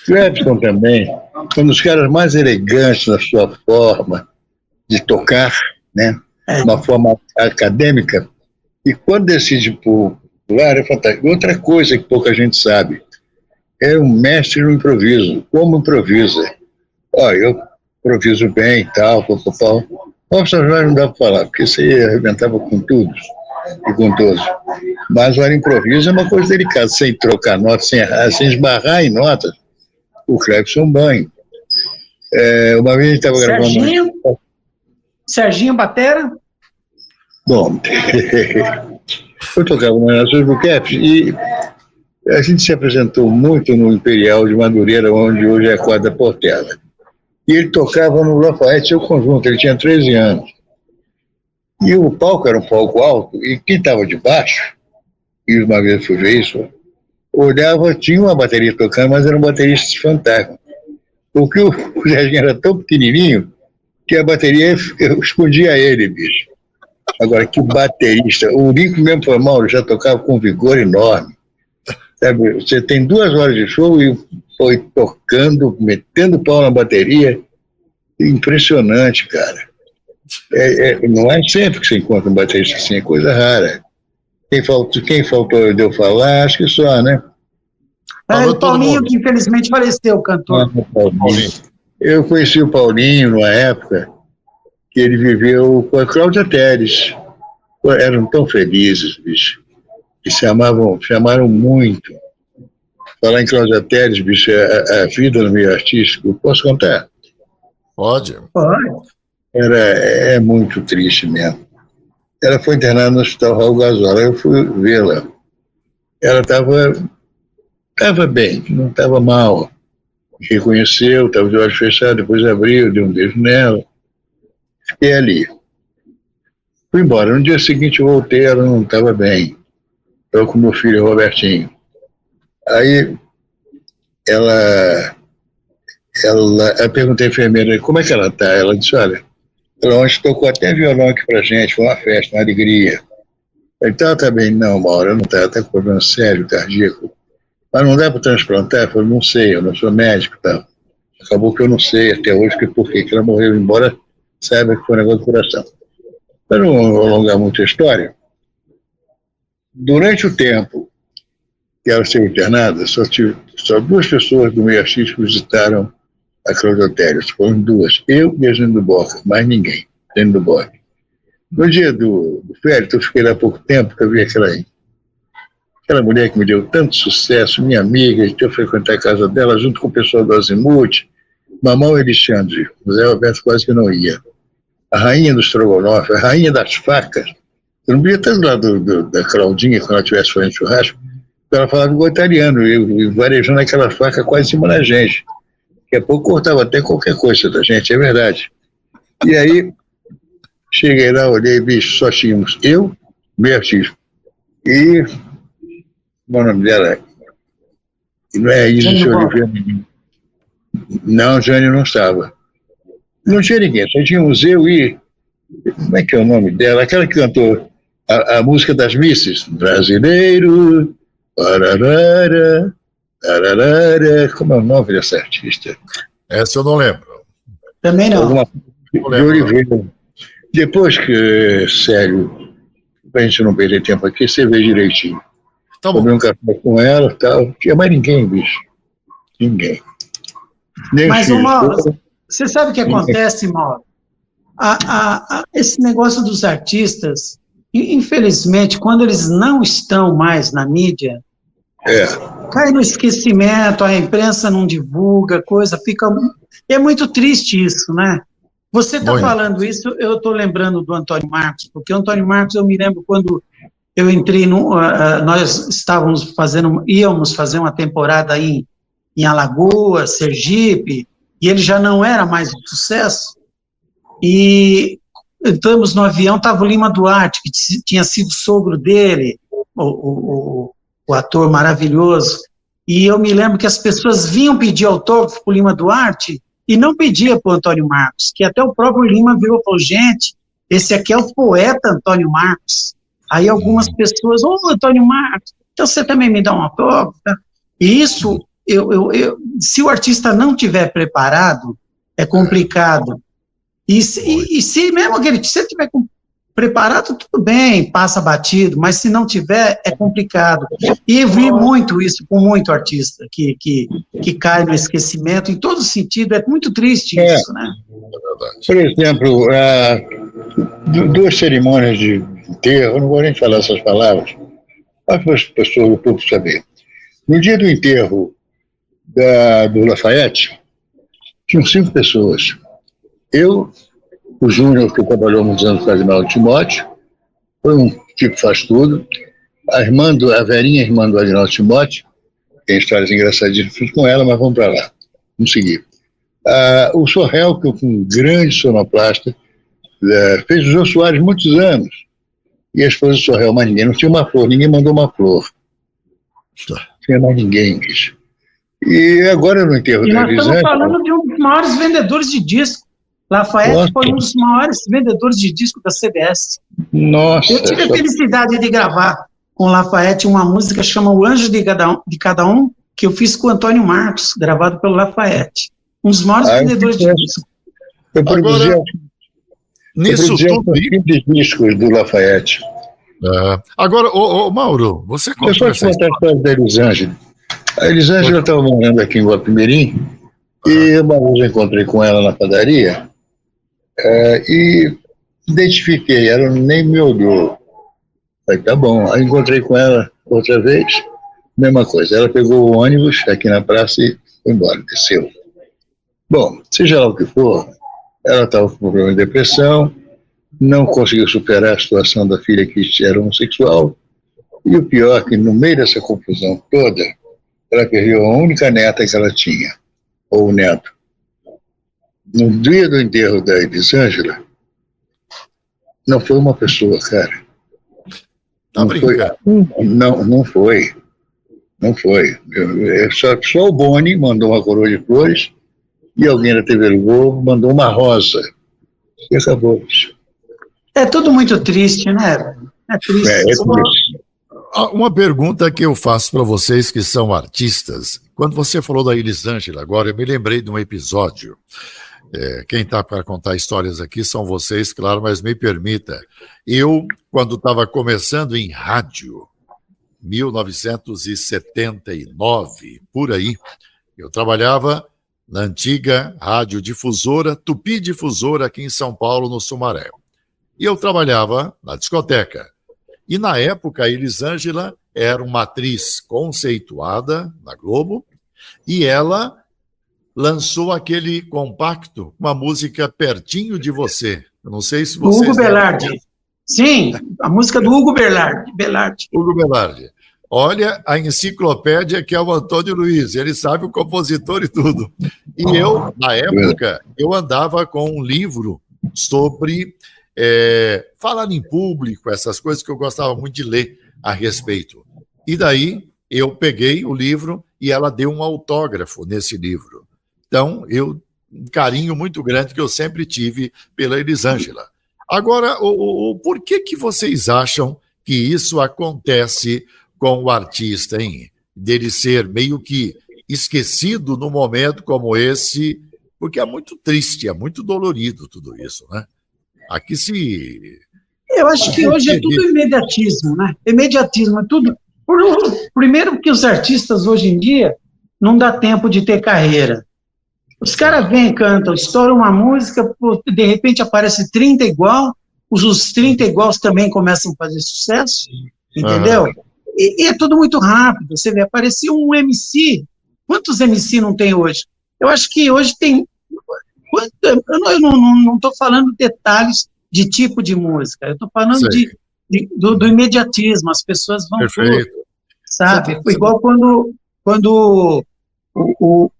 S2: Clepton também. Um dos caras mais elegantes na sua forma de tocar, né? Uma forma acadêmica. E quando decide popular, é fantástico. Outra coisa que pouca gente sabe, é um mestre no improviso. Como improvisa? Eu improviso bem e tal, O São Jorge não dá para falar, porque você arrebentava com tudo e com todos. Mas o improviso é uma coisa delicada, sem trocar notas, sem errar, sem esbarrar em notas. O Clepton banho. Uma vez a gente estava gravando...
S3: Serginho Batera?
S2: Bom, eu tocava no Renato Buqueps e a gente se apresentou muito no Imperial de Madureira, onde hoje é a Quadra Portela. E ele tocava no Lafayette, seu conjunto, ele tinha 13 anos. E o palco era um palco alto, e quem estava de baixo, e uma vez fui ver isso, olhava, tinha uma bateria tocando, mas era um baterista fantasma. Porque o Serginho era tão pequenininho que a bateria eu escondia ele, bicho. Agora, que baterista. O Nico mesmo foi mal, ele já tocava com vigor enorme. Sabe, você tem 2 horas de show e foi tocando, metendo pau na bateria. Impressionante, cara. Não é sempre que você encontra um baterista assim, é coisa rara. Quem faltou de eu falar, acho que só, né?
S3: O Paulinho, que infelizmente faleceu, o cantor.
S2: Paulinho. Eu conheci o Paulinho numa época que ele viveu com a Cláudia Teres. Eram tão felizes, bicho. E chamaram muito. Falar em Cláudia Teres, bicho, a vida no meio artístico, posso contar?
S1: Pode.
S2: É muito triste mesmo. Ela foi internada no Hospital Raul Gazola, eu fui vê-la. Ela estava bem, não estava mal. Me reconheceu, estava de olhos fechados, depois abriu, deu um beijo nela. Fiquei ali. Fui embora. No dia seguinte eu voltei, ela não estava bem. Estava com meu filho, Robertinho. Aí eu perguntei à enfermeira, como é que ela está? Ela disse, olha, ela ontem tocou até violão aqui pra gente, foi uma festa, uma alegria. Então ela está bem, não, Mauro, não está com problema sério, cardíaco. Mas não dá para transplantar? Eu falei, não sei, eu não sou médico, tá? Acabou que eu não sei até hoje por que ela morreu, embora saiba que foi um negócio do coração. Para não alongar muito a história, durante o tempo que ela esteve internada, só 2 pessoas do meio artístico visitaram a Cláudia Teres. Foram 2, eu e a Jane do Boca, mais ninguém, Jane do Boca. No dia do férias, eu fiquei lá há pouco tempo, que eu vi aquela mulher que me deu tanto sucesso, minha amiga, eu frequentei a casa dela junto com o pessoal do Azimuth, Mamão Alexandre, o Zé Roberto quase que não ia. A rainha do estrogonofe, a rainha das facas. Eu não via tanto lá da Claudinha, quando ela estivesse fazendo churrasco, ela falava igual italiano, e varejando aquela faca quase em cima da gente. Daqui a pouco cortava até qualquer coisa da gente, é verdade. E aí, cheguei lá, olhei, bicho, só tínhamos eu, meu artista, e o nome dela não é Isis Oliveira. Não, Jânio não estava. Não tinha ninguém, só tínhamos eu e... Como é que é o nome dela? Aquela que cantou a música das missas. Brasileiro, ararara, ararara. Como é o nome dessa artista?
S1: Essa eu não lembro.
S3: Também não.
S2: De Oliveira. Depois que, sério, pra gente não perder tempo aqui, você vê direitinho.
S1: Tá bom.
S2: Tomei um café com ela e tal. Não tinha mais ninguém, bicho. Ninguém. Nem
S3: Mas, Mauro, você sabe o que acontece, Mauro? Esse negócio dos artistas, infelizmente, quando eles não estão mais na mídia, cai no esquecimento, a imprensa não divulga, coisa fica... É muito triste isso, né? Você está falando isso, eu estou lembrando do Antônio Marcos, porque o Antônio Marcos, eu me lembro quando eu entrei, nós íamos fazer uma temporada aí em Alagoas, Sergipe, e ele já não era mais um sucesso, e entramos no avião, estava o Lima Duarte, que tinha sido sogro dele, o ator maravilhoso, e eu me lembro que as pessoas vinham pedir autógrafo para o Lima Duarte, e não pedia para o Antônio Marcos, que até o próprio Lima virou e falou, gente, esse aqui é o poeta Antônio Marcos. Aí algumas pessoas, Antônio Marcos, então você também me dá um autógrafo? Tá? E isso, se o artista não tiver preparado, é complicado. E se mesmo se ele estiver preparado, tudo bem, passa batido, mas se não tiver, é complicado. E eu vi muito isso com muito artista, que cai no esquecimento, em todo sentido, é muito triste isso, né?
S2: Por exemplo, duas cerimônias de enterro, eu não vou nem falar essas palavras, mas para as pessoas do povo saber. No dia do enterro do Lafayette, tinham 5 pessoas. Eu, o Júnior, que trabalhou muitos anos com o Agnaldo Timóteo, foi um tipo que faz tudo. A Verinha, irmã do Agnaldo Timóteo, tem histórias engraçadinhas com ela, mas vamos para lá. Vamos seguir. O Sorrel, que é um grande sonoplasta, fez o Jô Soares muitos anos. E a esposa do Sorrel, mais ninguém. Não tinha uma flor, ninguém mandou uma flor. Não tinha mais ninguém, bicho. E agora no enterro da
S3: Elisângela... nós estamos falando de um dos maiores vendedores de disco. Lafayette foi um dos maiores vendedores de disco da CBS.
S2: Nossa.
S3: Eu tive a felicidade de gravar com Lafayette uma música chamada O Anjo de Cada Um, que eu fiz com o Antônio Marcos, gravado pelo Lafayette. Um dos maiores vendedores de disco.
S2: Eu produzi de discos do Lafayette.
S1: Agora, Mauro, você conta
S2: essa história. Eu só contar a história da Elisângela. A Elisângela estava morando aqui em Guapimirim, e uma vez eu encontrei com ela na padaria, e identifiquei, ela nem me olhou. Falei, tá bom. Aí encontrei com ela outra vez, mesma coisa. Ela pegou o ônibus aqui na praça e foi embora, desceu. Bom, seja lá o que for, ela estava com problema de depressão, não conseguiu superar a situação da filha que era homossexual, e o pior é que no meio dessa confusão toda, ela perdeu a única neta que ela tinha, ou o neto. No dia do enterro da Elisângela, não foi uma pessoa, cara. Não foi. Não foi. Não foi. Só o Boni mandou uma coroa de flores e alguém da TV Globo mandou uma rosa. E acabou.
S3: É tudo muito triste, né? É triste.
S2: É triste.
S1: Uma pergunta que eu faço para vocês que são artistas. Quando você falou da Elisângela agora, eu me lembrei de um episódio. Quem está para contar histórias aqui são vocês, claro, mas me permita. Eu, quando estava começando em rádio, 1979, por aí, eu trabalhava na antiga radiodifusora, Tupi Difusora, aqui em São Paulo, no Sumaré. E eu trabalhava na discoteca. E, na época, a Elisângela era uma atriz conceituada na Globo e ela lançou aquele compacto, uma música Pertinho de Você. Eu não sei se vocês...
S3: Hugo Belardi. Sim, a música do Hugo Belardi.
S1: Hugo Belardi. Olha a enciclopédia que é o Antônio Luiz, ele sabe o compositor e tudo. E eu, na época, eu andava com um livro sobre... falar em público, essas coisas que eu gostava muito de ler a respeito. E daí eu peguei o livro e ela deu um autógrafo nesse livro. Então, um carinho muito grande que eu sempre tive pela Elisângela. Agora, por que vocês acham que isso acontece com o artista, hein? Dele ser meio que esquecido num momento como esse, porque é muito triste, é muito dolorido tudo isso, né? Aqui se...
S3: Eu acho que hoje é tudo imediatismo, né? Imediatismo, é tudo... Primeiro porque os artistas hoje em dia não dá tempo de ter carreira. Os caras vêm, cantam, estouram uma música, de repente aparece 30 igual, os 30 iguais também começam a fazer sucesso, entendeu? E é tudo muito rápido. Você vê, aparecia um MC. Quantos MC não tem hoje? Eu acho que hoje tem... Eu não estou falando detalhes de tipo de música, eu estou falando do imediatismo. As pessoas vão...
S1: Perfeito.
S3: Sabe? Foi igual quando o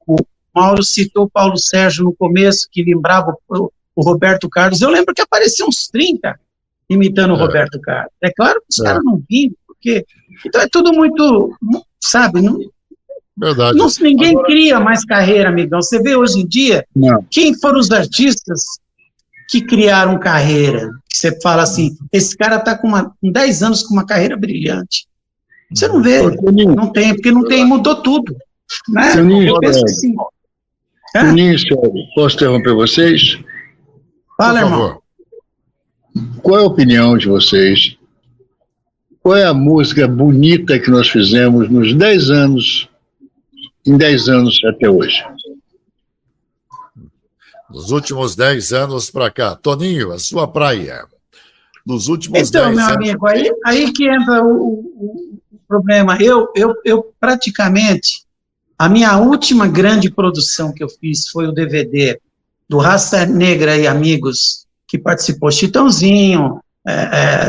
S3: Mauro citou o Paulo Sérgio no começo, que lembrava o Roberto Carlos. Eu lembro que apareciam uns 30 imitando o Roberto Carlos. É claro que os caras não vinham, porque... Então é tudo muito, sabe?
S1: Verdade.
S3: Ninguém cria mais carreira, amigão. Você vê hoje em dia, quem foram os artistas que criaram carreira? Você fala assim, esse cara está com 10 anos com uma carreira brilhante. Você não vê, não tem, porque não tem, mudou tudo. Né? Eu penso assim.
S2: Posso interromper vocês?
S3: Fala, irmão.
S2: Qual é a opinião de vocês? Qual é a música bonita que nós fizemos nos 10 anos, em 10 anos até hoje?
S1: Nos últimos 10 anos para cá. Toninho, a sua praia. Nos últimos 10
S3: anos.
S1: Então,
S3: meu amigo, aí que entra o problema. Eu praticamente, a minha última grande produção que eu fiz foi o DVD do Raça Negra e Amigos, que participou Chitãozinho,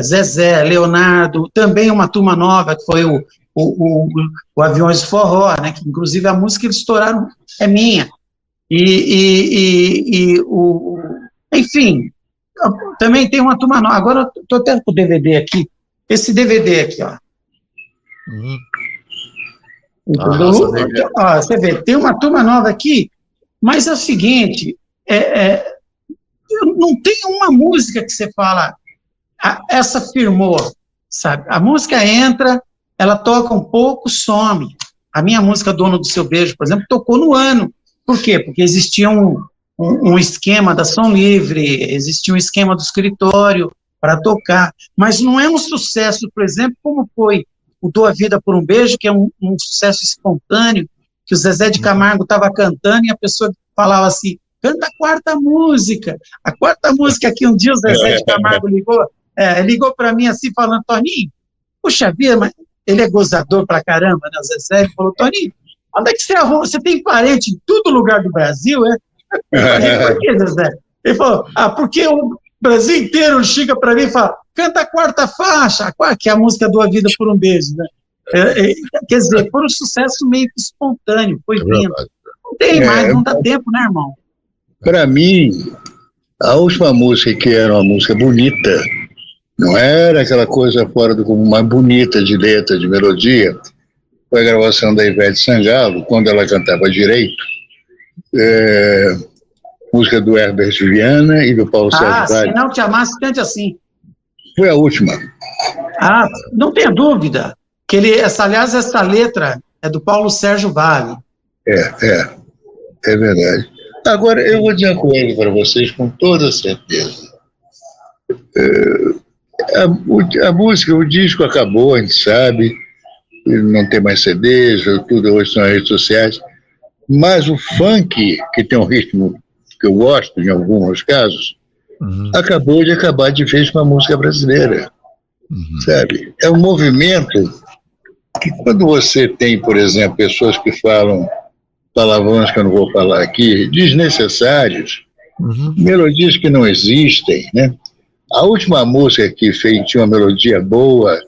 S3: Zezé, Leonardo, também uma turma nova, que foi o Aviões de Forró, né, que inclusive a música que eles estouraram é minha. Enfim, também tem uma turma nova. Agora eu estou até com o DVD aqui, esse DVD aqui, ó. Você vê, tem uma turma nova aqui, mas é o seguinte, não tem uma música que você fala, essa firmou, sabe? A música entra, ela toca um pouco, some. A minha música Dono do Seu Beijo, por exemplo, tocou no ano. Por quê? Porque existia um esquema da Som Livre, existia um esquema do escritório para tocar, mas não é um sucesso, por exemplo, como foi o Dou a Vida por um Beijo, que é um sucesso espontâneo, que o Zezé de Camargo estava cantando e a pessoa falava assim, canta a quarta música que um dia o Zezé de Camargo ligou para mim assim, falando, Toninho, puxa vida, mas ele é gozador pra caramba, né, o Zezé, ele falou, Toninho, onde é que você arruma? Você tem parente em todo lugar do Brasil, é? Eu falei, por que, Zezé? Ele falou, porque o Brasil inteiro chega para mim e fala, canta a quarta faixa, que é a música Dou a Vida por um Beijo, né? Quer dizer, foi um sucesso meio que espontâneo, foi vindo. Não tem mais, não dá tempo, né, irmão?
S2: Para mim, a última música que era uma música bonita, não era aquela coisa fora do comum, mais bonita de letra, de melodia, foi a gravação da Ivete Sangalo, quando ela cantava direito, música do Herbert Viana e do Paulo Sérgio Vale.
S3: Se não te amasse, cante assim.
S2: Foi a última.
S3: Não tenha dúvida, que aliás, essa letra é do Paulo Sérgio Vale.
S2: É verdade. Agora, eu vou dizer uma coisa para vocês com toda certeza. A música, o disco acabou, a gente sabe, não tem mais CDs, tudo hoje são as redes sociais, mas o funk, que tem um ritmo que eu gosto em alguns casos, acabou de acabar de vez com a música brasileira, sabe? É um movimento que quando você tem, por exemplo, pessoas que falam palavrões que eu não vou falar aqui, desnecessários, melodias que não existem, né? A última música que tinha uma melodia boa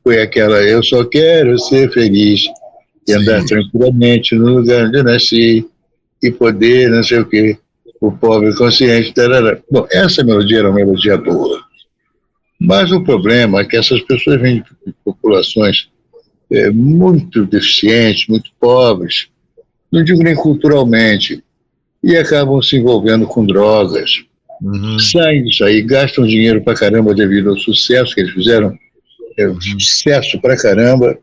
S2: foi aquela Eu Só Quero Ser Feliz e andar tranquilamente no lugar onde eu nasci e poder não sei o quê, o pobre consciente, tarará. Bom, essa melodia era uma melodia boa, mas o problema é que essas pessoas vêm de populações muito deficientes, muito pobres, não digo nem culturalmente, e acabam se envolvendo com drogas, saem disso aí, gastam dinheiro pra caramba devido ao sucesso que eles fizeram, sucesso pra caramba,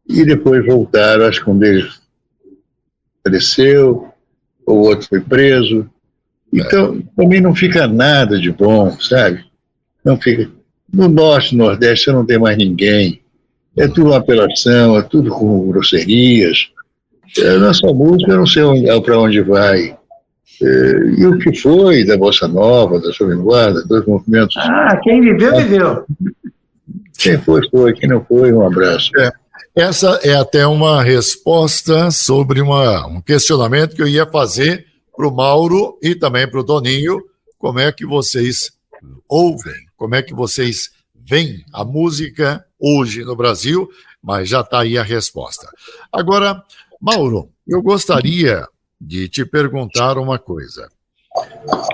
S2: e depois voltaram, acho que um deles faleceu, o outro foi preso, então também não fica nada de bom, sabe? Não fica. No Norte, Nordeste, você não tem mais ninguém, é tudo uma apelação, é tudo com grosserias, a nossa música eu não sei para onde vai, E o que foi da Bossa Nova, da Jovem Guarda, dos movimentos.
S3: Quem viveu, viveu.
S2: Quem foi, quem não foi, um abraço.
S1: Essa é até uma resposta sobre um questionamento que eu ia fazer para o Mauro e também para o Toninho. Como é que vocês ouvem, como é que vocês veem a música hoje no Brasil? Mas já está aí a resposta. Agora, Mauro, eu gostaria de te perguntar uma coisa.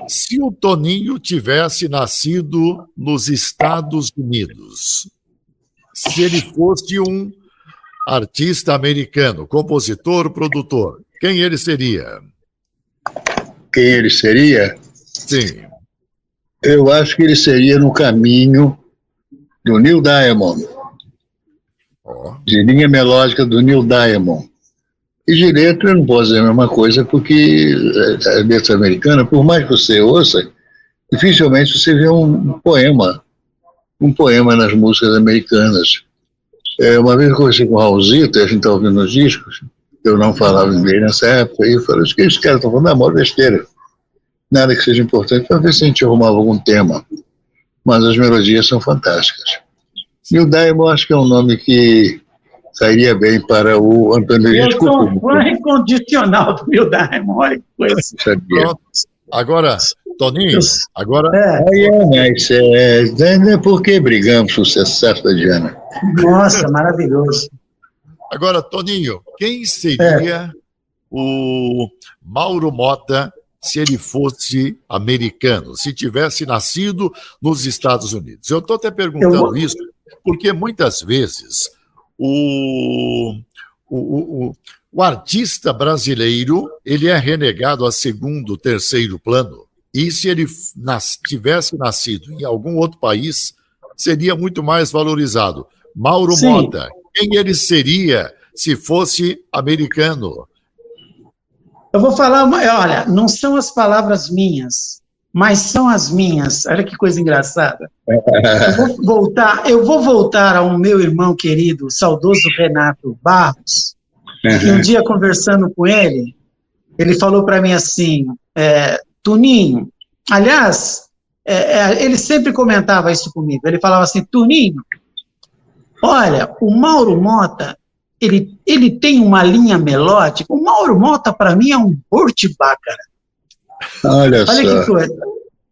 S1: Se o Toninho tivesse nascido nos Estados Unidos, se ele fosse um artista americano, compositor, produtor, quem ele seria?
S2: Quem ele seria?
S1: Sim.
S2: Eu acho que ele seria no caminho do Neil Diamond, de linha melódica do Neil Diamond. E de letra eu não posso dizer a mesma coisa, porque a letra americana, por mais que você ouça, dificilmente você vê um poema nas músicas americanas. Uma vez eu conversei com o Raulzito, a gente estava ouvindo os discos, eu não falava inglês nessa época, e eu falei, o que esses caras estão falando? Maior besteira. Nada que seja importante, para ver se a gente arrumava algum tema. Mas as melodias são fantásticas. Neil Diamond, acho que é um nome que sairia bem para o Antônio Luiz.
S3: Eu sou um fã incondicional do Neil Diamond, olha que coisa.
S1: Pronto. Agora, Toninho, agora...
S2: Por que brigamos, sucesso da Diana?
S3: Nossa, maravilhoso.
S1: Agora, Toninho, quem seria o Mauro Motta se ele fosse americano, se tivesse nascido nos Estados Unidos? Eu estou até perguntando isso porque muitas vezes o artista brasileiro ele é renegado a segundo, terceiro plano, e se ele tivesse nascido em algum outro país, seria muito mais valorizado. Mauro Motta, quem ele seria se fosse americano?
S3: Eu vou falar, olha, não são as palavras minhas, mas são as minhas. Olha que coisa engraçada. Eu vou voltar ao meu irmão querido, saudoso Renato Barros, que um dia conversando com ele falou para mim assim, Toninho, aliás, ele sempre comentava isso comigo, ele falava assim, Toninho, olha, o Mauro Motta, ele tem uma linha melódica. O Mauro Motta, para mim, é um Burt Bacharach.
S2: Olha só.
S3: Que coisa.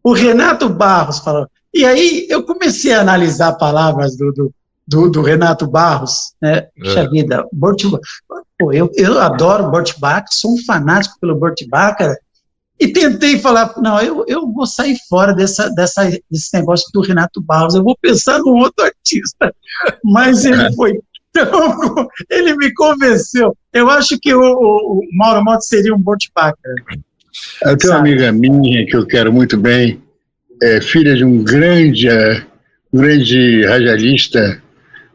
S3: O Renato Barros falou. E aí eu comecei a analisar palavras do Renato Barros, né? Puxa vida, Burt Bacharach. Pô, eu adoro Burt Bacharach, sou um fanático pelo Burt Bacharach, e tentei falar, não, eu vou sair fora desse negócio do Renato Barros, eu vou pensar num outro artista. Mas ele foi ele me convenceu. Eu acho que o Mauro Motta seria um Burt Bacharach.
S2: Eu tenho uma amiga minha que eu quero muito bem, filha de um grande radialista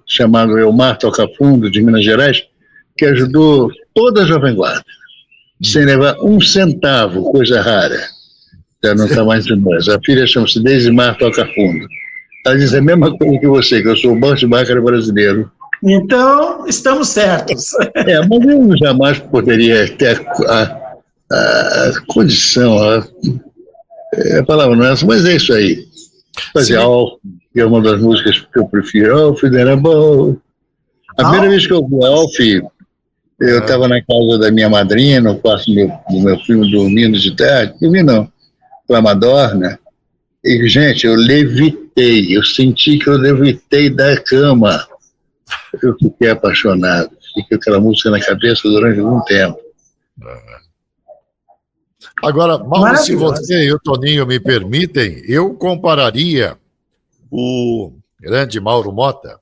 S2: chamado Elmar Tocafundo, de Minas Gerais, que ajudou toda a Jovem Guarda, sem levar um centavo, coisa rara. Já não está mais em nós. A filha chama-se Deisimar Tocafundo. Ela diz a mesma coisa que você, que eu sou o Burt Bacharach brasileiro.
S3: Então, estamos certos.
S2: Mas eu jamais poderia ter a condição, a palavra não é essa, mas é isso aí. Fazer Alf, que é uma das músicas que eu prefiro. Alf, era bom. A primeira vez que eu ouvi Alf, eu estava na casa da minha madrinha, no quarto do meu filho, dormindo de tarde. Dormi não, Clamadorna. E, gente, eu levitei, eu senti que eu levitei da cama. Eu fiquei apaixonado, fiquei com aquela música na cabeça durante algum tempo.
S1: Agora, Mauro, se você e o Toninho me permitem, eu compararia o grande Mauro Motta,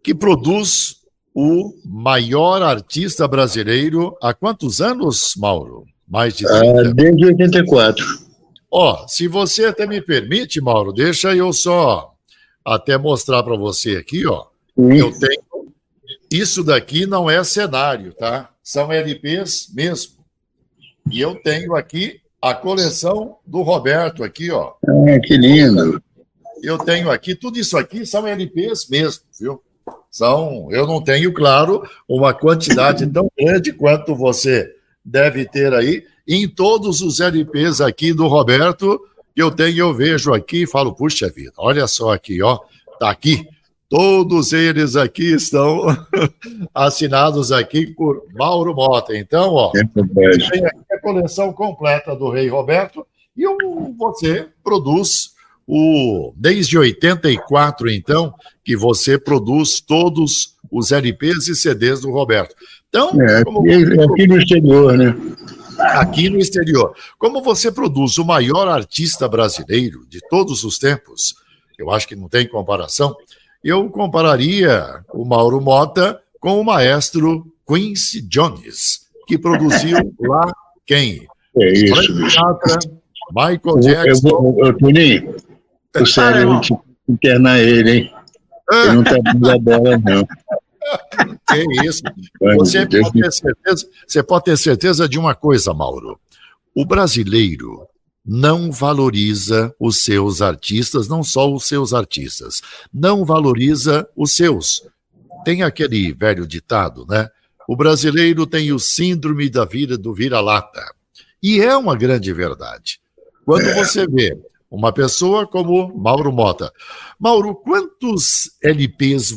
S1: que produz o maior artista brasileiro há quantos anos, Mauro? Mais de 30?
S2: Desde 84.
S1: Se você até me permite, Mauro, deixa eu só até mostrar para você aqui, eu tenho... Isso daqui não é cenário, tá? São LPs mesmo. E eu tenho aqui a coleção do Roberto aqui,
S2: que lindo.
S1: Eu tenho aqui, tudo isso aqui são LPs mesmo, viu? Eu não tenho, claro, uma quantidade tão grande quanto você deve ter aí, em todos os LPs aqui do Roberto, que eu vejo aqui e falo, puxa vida, olha só aqui, ó, tá aqui. Todos eles aqui estão assinados aqui por Mauro Mota. Então, ó, tem aqui a coleção completa do Rei Roberto e você produz desde 84, então, que você produz todos os LPs e CDs do Roberto. Então,
S2: aqui no exterior, né?
S1: Aqui no exterior. Como você produz o maior artista brasileiro de todos os tempos, eu acho que não tem comparação, eu compararia o Mauro Mota com o maestro Quincy Jones, que produziu lá quem?
S2: É isso, bicho.
S1: Michael Jackson.
S2: Toninho, o sério, a gente internar ele, hein? Ele não tá dando a bola, não.
S1: Que isso. Você pode ter certeza de uma coisa, Mauro. O brasileiro não valoriza os seus artistas, não só os seus artistas, não valoriza os seus. Tem aquele velho ditado, né? O brasileiro tem o síndrome da vida do vira-lata. E é uma grande verdade. Quando você vê uma pessoa como Mauro Mota. Mauro, quantos LPs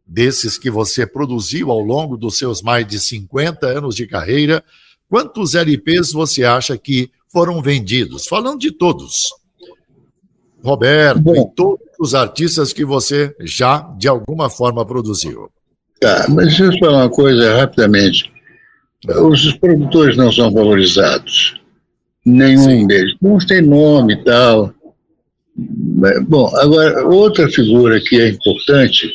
S1: desses que você produziu ao longo dos seus mais de 50 anos de carreira, quantos LPs você acha que foram vendidos? Falando de todos. Roberto, e todos os artistas que você já, de alguma forma, produziu.
S2: Tá, mas deixa eu falar uma coisa rapidamente. Os produtores não são valorizados. Nenhum deles. Uns tem nome e tal. Bom, agora, outra figura que é importante,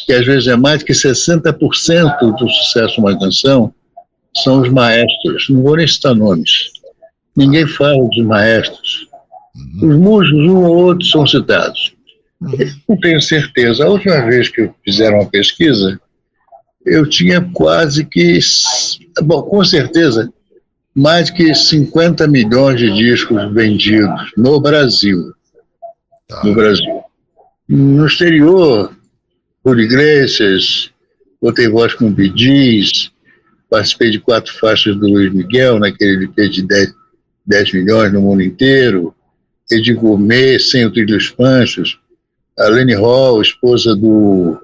S2: que às vezes é mais que 60% do sucesso de uma canção, são os maestros. Não vou nem citar nomes. Ninguém fala dos maestros. Os músicos, um ou outro, são citados. Não tenho certeza. A última vez que fizeram uma pesquisa, eu tinha quase que, bom, com certeza, mais que 50 milhões de discos vendidos no Brasil. No Brasil. No exterior, Julio Iglesias, botei voz com Bee Gees, participei de 4 faixas do Luiz Miguel, naquele LP de 10 milhões no mundo inteiro, Eddie Gourmet, Sem o Trilho dos Panchos, a Lene Hall, esposa do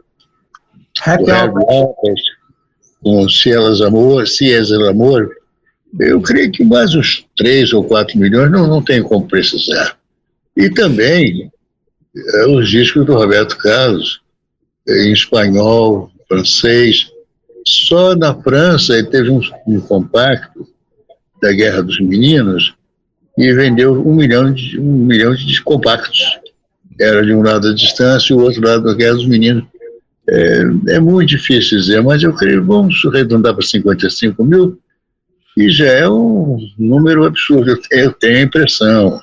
S2: Harry Walters, com Cielo Amor. Eu creio que mais uns 3 ou 4 milhões, não tenho como precisar. E também os discos do Roberto Carlos, em espanhol, francês. Só na França ele teve um compacto da Guerra dos Meninos e vendeu 1 milhão de compactos. Era de um lado a distância e o outro lado da Guerra dos Meninos. É muito difícil dizer, mas eu creio, vamos arredondar para 55 mil, e já é um número absurdo, eu tenho a impressão.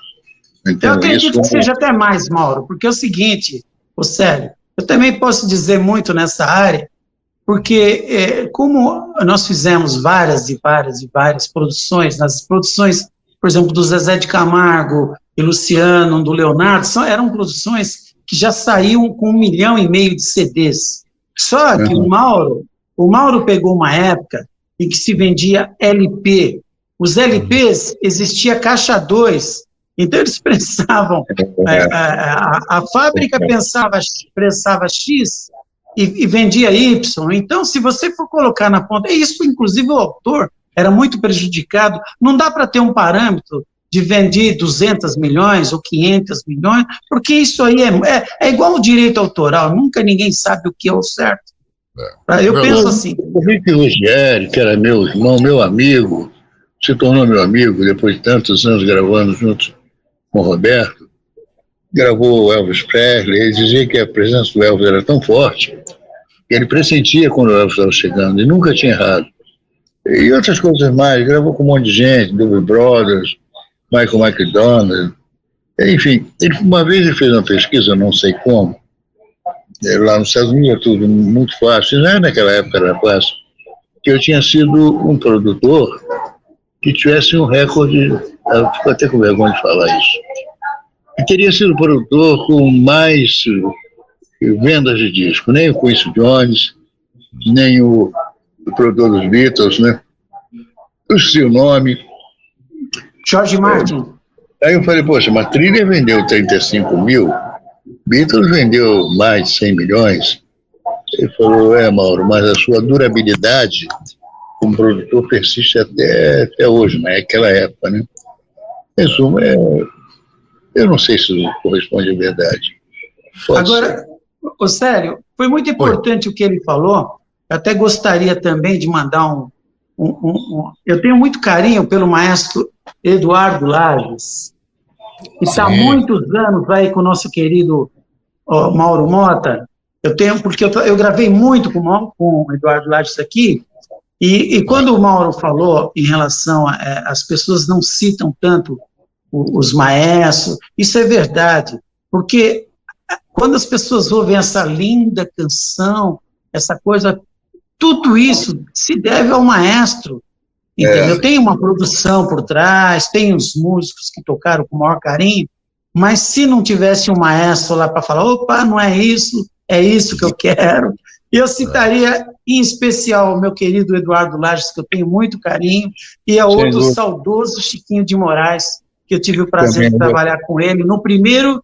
S3: Então, eu acredito que seja até mais, Mauro, porque é o seguinte, Célio, eu também posso dizer muito nessa área, porque como nós fizemos várias produções, nas produções, por exemplo, do Zezé de Camargo e Luciano, do Leonardo, eram produções que já saíam com 1,5 milhão de CDs. Só que o Mauro pegou uma época em que se vendia LP. Os LPs, existia caixa 2, então eles precisavam, a fábrica prensava X e vendia Y. Então, se você for colocar na ponta, isso inclusive o autor era muito prejudicado, não dá para ter um parâmetro de vender 200 milhões ou 500 milhões, porque isso aí é igual o direito autoral, nunca ninguém sabe o que é o certo. Eu penso assim.
S2: O Rick Ruggieri, que era meu irmão, meu amigo, se tornou meu amigo depois de tantos anos gravando junto com o Roberto, gravou o Elvis Presley. Ele dizia que a presença do Elvis era tão forte que ele pressentia quando o Elvis estava chegando e nunca tinha errado. E outras coisas mais, gravou com um monte de gente, Doobie Brothers, Michael McDonald, enfim. Uma vez ele fez uma pesquisa, não sei como, lá nos Estados Unidos é tudo muito fácil, né? Naquela época era fácil, que eu tinha sido um produtor que tivesse um recorde, eu fico até com vergonha de falar isso, que teria sido o produtor com mais vendas de disco, nem o Quincy Jones, nem o produtor dos Beatles, né? eu esqueci o nome.
S3: George Martin.
S2: Aí eu falei, poxa, mas Thriller vendeu 35 mil, Beatles vendeu mais de 100 milhões. Ele falou, Mauro, mas a sua durabilidade como produtor persiste até hoje, naquela época, né? Resumo, eu não sei se corresponde à verdade.
S3: Agora, Célio, foi muito importante o que ele falou. Eu até gostaria também de mandar eu tenho muito carinho pelo maestro Eduardo Lages, que está há muitos anos aí com o nosso querido Mauro Motta. Porque eu gravei muito com o Eduardo Lages aqui, e quando o Mauro falou em relação as pessoas não citam tanto os maestros, isso é verdade, porque quando as pessoas ouvem essa linda canção, essa coisa, tudo isso se deve ao maestro, entendeu? Tem uma produção por trás, tem os músicos que tocaram com o maior carinho, mas se não tivesse um maestro lá para falar, opa, não é isso que eu quero. E eu citaria, em especial, o meu querido Eduardo Lages, que eu tenho muito carinho, e a outro saudoso Chiquinho de Moraes, que eu tive o prazer de trabalhar com ele no primeiro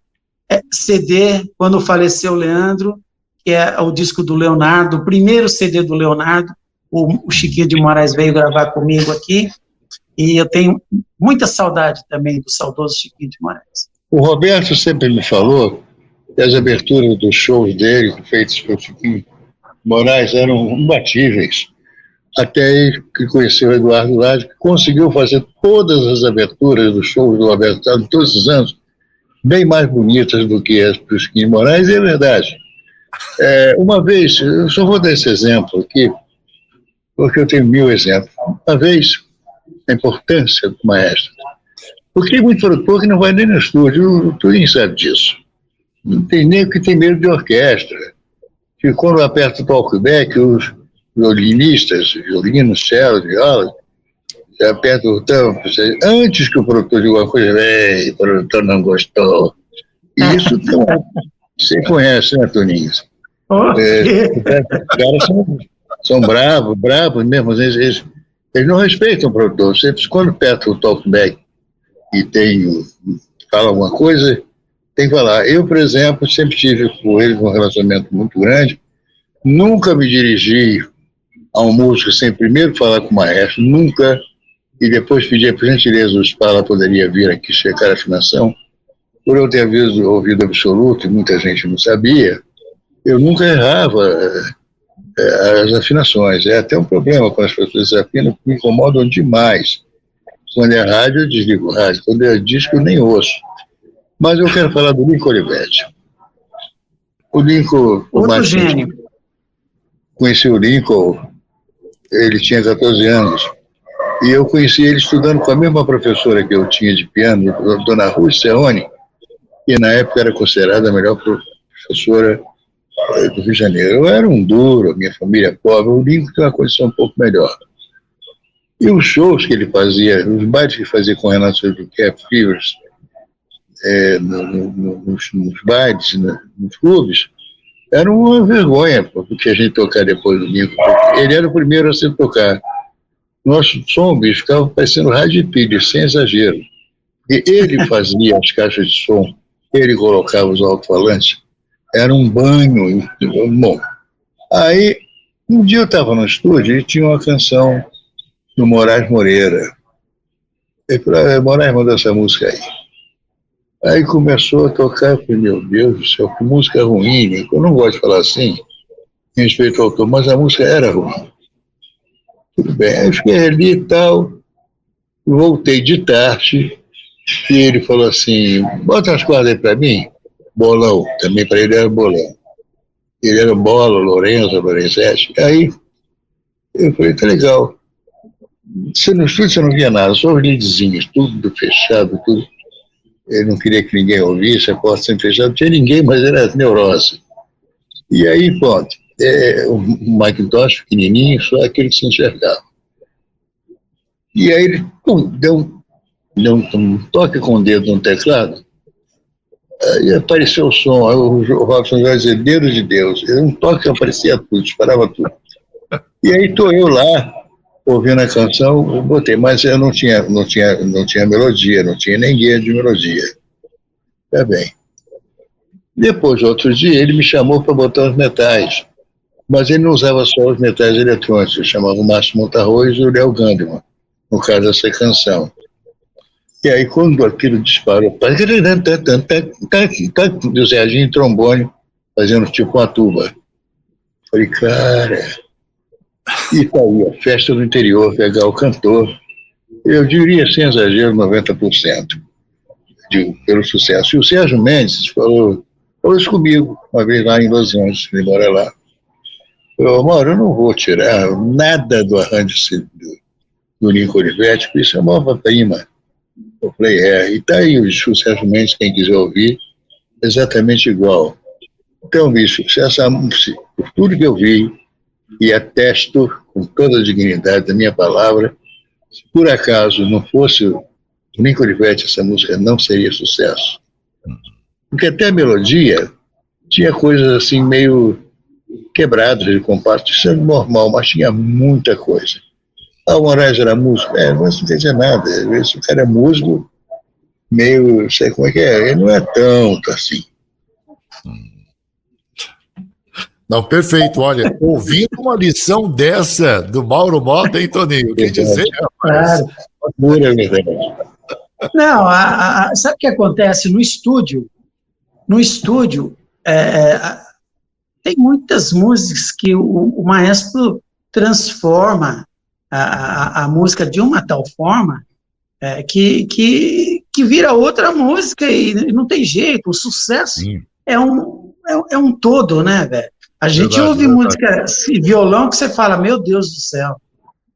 S3: CD, quando faleceu o Leandro, que é o disco do Leonardo, o primeiro CD do Leonardo, o Chiquinho de Moraes veio gravar comigo aqui, e eu tenho muita saudade também do saudoso Chiquinho de Moraes.
S2: O Roberto sempre me falou que as aberturas dos shows dele, feitos pelo Chiquinho Moraes, eram imbatíveis. Até ele que conheceu o Eduardo Lages, que conseguiu fazer todas as aberturas dos shows do Roberto Carlos, todos os anos, bem mais bonitas do que as do Chiquinho Moraes, e é verdade. Uma vez, eu só vou dar esse exemplo aqui, porque eu tenho 1000 exemplos. Uma vez, a importância do maestro. Porque tem muito produtor que não vai nem no estúdio, o Turim sabe disso. Não tem nem que tem medo de orquestra. Que quando aperta o talkback, os violinistas, violinos, cello, viola, aperta o tampo, antes que o produtor diga uma coisa, o produtor não gostou. E isso você conhece, né, Toninho? Os caras são bravos mesmo, eles não respeitam o produtor. Sempre quando aperta o talkback e fala alguma coisa, tem que falar. Eu, por exemplo, sempre tive com ele um relacionamento muito grande, nunca me dirigi a um músico sem primeiro falar com o maestro, nunca, e depois pedir por gentileza o Spala poderia vir aqui checar a afinação. Por eu ter ouvido absoluto, e muita gente não sabia, eu nunca errava as afinações. É até um problema quando as pessoas desafinam, me incomodam demais. Quando é rádio, eu desligo o rádio. Quando é disco, eu nem ouço. Mas eu quero falar do Lincoln Olivetti. O Lincoln...
S3: Outro gênio.
S2: Conheci o Lincoln, ele tinha 14 anos. E eu conheci ele estudando com a mesma professora que eu tinha de piano, a dona Ruth Serrone, que na época era considerada a melhor professora do Rio de Janeiro. Eu era um duro, minha família é pobre, o Lincoln tinha uma condição um pouco melhor. E os shows que ele fazia, os bailes que fazia com Renato Sobrevivente, Fevers, nos bailes, nos clubes, era uma vergonha, porque a gente tocar depois do Lincoln. Ele era o primeiro a se tocar. Nosso som, bicho, ficava parecendo rádio de pilha, sem exagero. E ele fazia as caixas de som, ele colocava os alto-falantes, era um banho. Bom, aí, um dia eu estava no estúdio e tinha uma canção do Moraes Moreira. Ele falou, Moraes mandou essa música aí. Aí começou a tocar, eu falei, meu Deus do céu, que música ruim, né? Eu não gosto de falar assim, em respeito ao autor, mas a música era ruim. Tudo bem, aí eu fiquei ali e tal, voltei de tarde, e ele falou assim, bota as cordas aí pra mim, bolão, também para ele era bolão. Ele era bola, Lorenzetti. Aí eu falei, tá legal. No estúdio você não via nada, só os leadzinhos, tudo fechado, tudo. Ele não queria que ninguém ouvisse, a porta sempre fechada, não tinha ninguém, mas era neurose. E aí, pronto, o Macintosh pequenininho, só aquele que se enxergava. E aí ele deu um toque com o dedo no teclado, aí apareceu o som, aí o Robson vai dizer, dedo de Deus, um toque aparecia tudo, disparava tudo. E aí estou eu lá, ouvindo a canção, eu botei, mas eu não tinha melodia, não tinha nem guia de melodia. Tá bem. Depois, outro dia, ele me chamou para botar os metais, mas ele não usava só os metais eletrônicos, ele chamava o Márcio Montarroz e o Léo Gandeman, no caso dessa canção. E aí, quando aquilo disparou, e o Serginho em trombone, fazendo tipo uma tuba. Falei, cara, e tá aí, a festa do interior, pegar o cantor, eu diria, sem exagero, 90%, pelo sucesso. E o Sérgio Mendes falou isso comigo, uma vez lá em Los Angeles, ele mora lá. Falou, Mauro, eu não vou tirar nada do arranjo do Nico Olivetti, porque isso é uma obra-prima. Eu falei, e tá aí o Sérgio Mendes, quem quiser ouvir, exatamente igual. Então, bicho, por tudo que eu vi, e atesto com toda a dignidade da minha palavra, se por acaso não fosse o Nico Olivetti, essa música não seria sucesso. Porque até a melodia tinha coisas assim meio quebradas de compasso, isso é normal, mas tinha muita coisa. O Moraes era músico? Mas não quer dizer nada. Às vezes o cara é músico, meio, sei como é que é, ele não é tanto assim.
S1: Não, perfeito. Olha, ouvindo uma lição dessa do Mauro Mota, hein, Toninho? O que dizer, rapaz?
S3: Claro. Não, sabe o que acontece no estúdio? No estúdio, tem muitas músicas que o maestro transforma a música de uma tal forma que vira outra música e não tem jeito. O sucesso é um todo, né, velho? A gente ouve música, violão, que você fala, meu Deus do céu.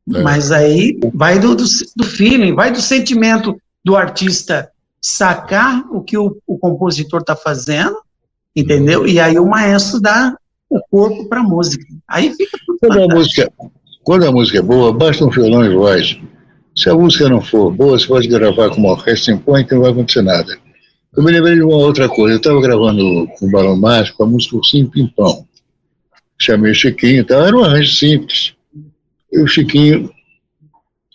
S3: Mas aí vai do feeling, vai do sentimento do artista sacar o que o compositor está fazendo, entendeu? E aí o maestro dá o corpo para a música. Aí fica tudo
S2: quando a música é boa, basta um violão e voz. Se a música não for boa, você pode gravar com uma orquestra sinfônica e não vai acontecer nada. Eu me lembrei de uma outra coisa. Eu estava gravando com o Balão Mágico a música Ursinho Pimpão. Chamei o Chiquinho, então era um arranjo simples. E o Chiquinho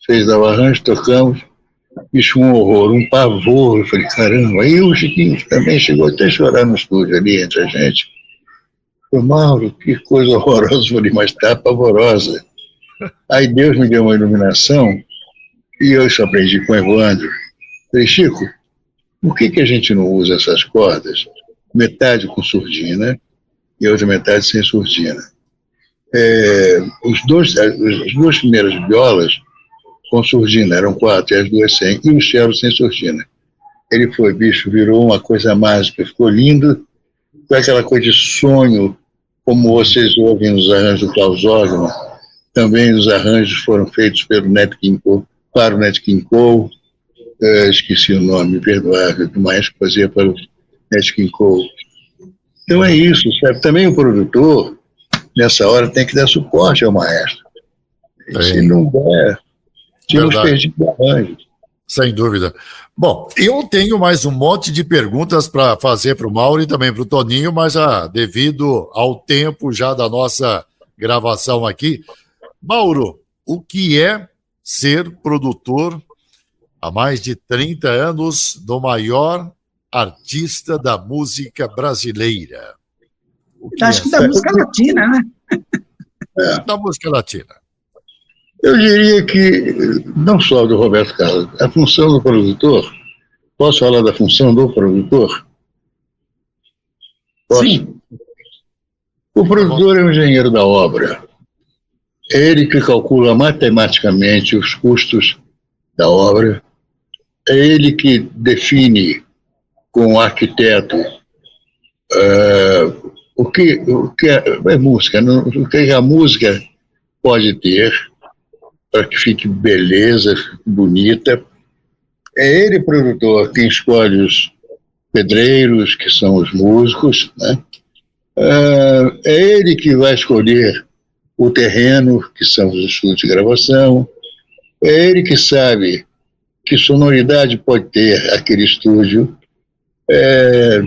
S2: fez o arranjo, tocamos, bicho, um horror, um pavor. Eu falei, caramba. Aí o Chiquinho também chegou até a chorar no estúdio ali entre a gente. Falei, Mauro, que coisa horrorosa. Eu falei, mas tá pavorosa. Aí Deus me deu uma iluminação e eu isso aprendi com o Evandro. Falei, Chico, por que a gente não usa essas cordas? Metade com surdina e outra metade sem surdina. As duas primeiras violas com surdina, eram 4, e as duas sem, e o cello sem surdina. Ele foi, bicho, virou uma coisa mágica, ficou lindo, foi aquela coisa de sonho, como vocês ouvem nos arranjos do Klaus Ogman, também os arranjos foram feitos pelo Nat King Cole, para o Nat King Cole, esqueci o nome, perdoável, do maestro que fazia para o Nat King Cole. Então é isso, sabe? Também o produtor, nessa hora, tem que dar suporte ao maestro. Se não der, tínhamos perdido o arranjo.
S1: Sem dúvida. Bom, eu tenho mais um monte de perguntas para fazer para o Mauro e também para o Toninho, mas devido ao tempo já da nossa gravação aqui. Mauro, o que é ser produtor há mais de 30 anos do maior artista da música brasileira?
S3: Acho que da música latina, né?
S1: Da música latina.
S2: Eu diria que, não só do Roberto Carlos, a função do produtor, posso falar da função do produtor? Posso?
S3: Sim.
S2: O produtor é o engenheiro da obra. É ele que calcula matematicamente os custos da obra. É ele que define com o arquiteto o que é música, o que a música pode ter para que fique beleza, fique bonita. É ele, produtor, quem escolhe os pedreiros, que são os músicos, né? É ele que vai escolher o terreno, que são os estúdios de gravação. É ele que sabe que sonoridade pode ter aquele estúdio. É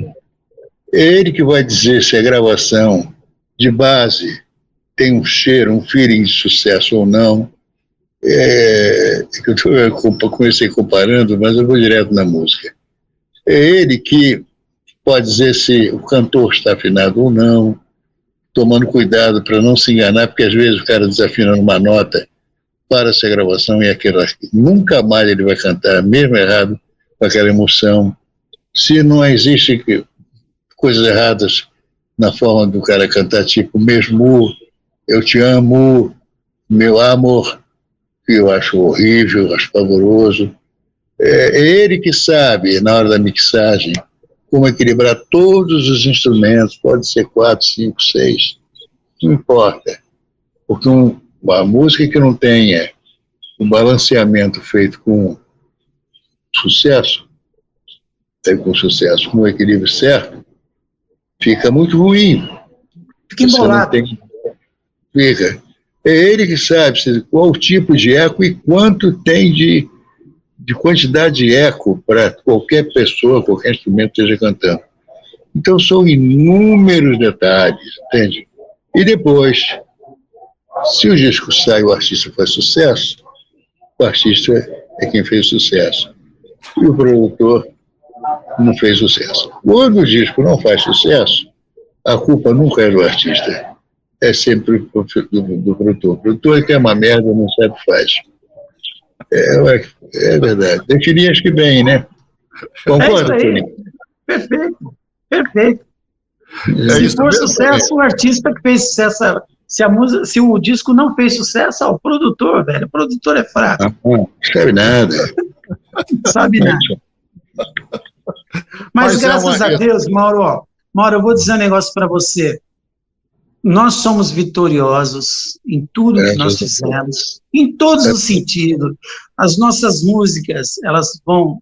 S2: ele que vai dizer se a gravação de base tem um cheiro, um feeling de sucesso ou não. eu comecei comparando, mas eu vou direto na música. É ele que pode dizer se o cantor está afinado ou não, tomando cuidado para não se enganar, porque às vezes o cara desafina numa nota, para essa gravação e aquela. Nunca mais ele vai cantar, mesmo errado, com aquela emoção. Se não existe coisas erradas na forma do cara cantar, tipo, mesmo, eu te amo, meu amor, que eu acho horrível, eu acho pavoroso. É ele que sabe, na hora da mixagem, como equilibrar todos os instrumentos, pode ser 4, 5, 6, não importa. Porque uma música que não tenha um balanceamento feito com sucesso, com o equilíbrio certo, fica muito ruim.
S3: Fica embolado.
S2: Fica. É ele que sabe qual o tipo de eco e quanto tem de quantidade de eco para qualquer pessoa, qualquer instrumento esteja cantando. Então são inúmeros detalhes, entende? E depois, se o disco sai e o artista faz sucesso, o artista é quem fez sucesso. E o produtor não fez sucesso. Quando o disco não faz sucesso, a culpa nunca é do artista. É sempre do produtor. O produtor é que é uma merda, não sabe o que faz. É verdade. Defini acho que bem, né? Concorda, Tony?
S3: Perfeito, perfeito.
S1: Se
S3: for sucesso, o artista que fez sucesso. Se o disco não fez sucesso, o produtor, velho. O produtor é fraco.
S2: Não sabe nada.
S3: Não sabe nada. Mas graças a Deus, Mauro, eu vou dizer um negócio para você. Nós somos vitoriosos em tudo que nós fizemos, em todos os sentidos. As nossas músicas, elas vão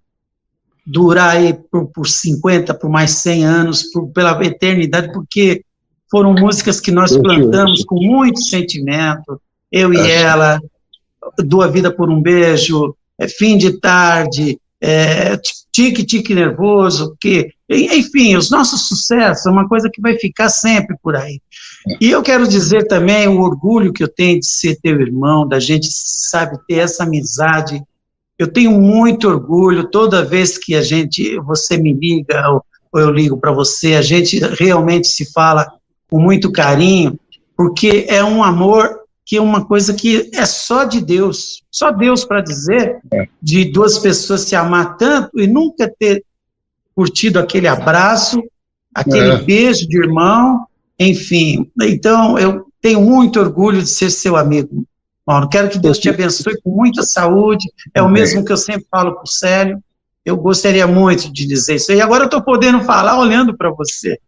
S3: durar aí por 50, por mais 100 anos, pela eternidade, porque foram músicas que nós plantamos com muito sentimento. Eu e ela, Dou a Vida por um Beijo, Fim de Tarde, Tique Nervoso, enfim, os nossos sucessos é uma coisa que vai ficar sempre por aí. E eu quero dizer também o orgulho que eu tenho de ser teu irmão, da gente, sabe, ter essa amizade. Eu tenho muito orgulho toda vez que você me liga ou eu ligo para você, a gente realmente se fala com muito carinho, porque é um amor que é uma coisa que é só de Deus, só Deus para dizer, de duas pessoas se amar tanto e nunca ter curtido aquele abraço, aquele beijo de irmão, enfim. Então, eu tenho muito orgulho de ser seu amigo, Mauro. Quero que Deus te abençoe com muita saúde, é o mesmo que eu sempre falo para o Célio. Eu gostaria muito de dizer isso. E agora eu estou podendo falar olhando para você.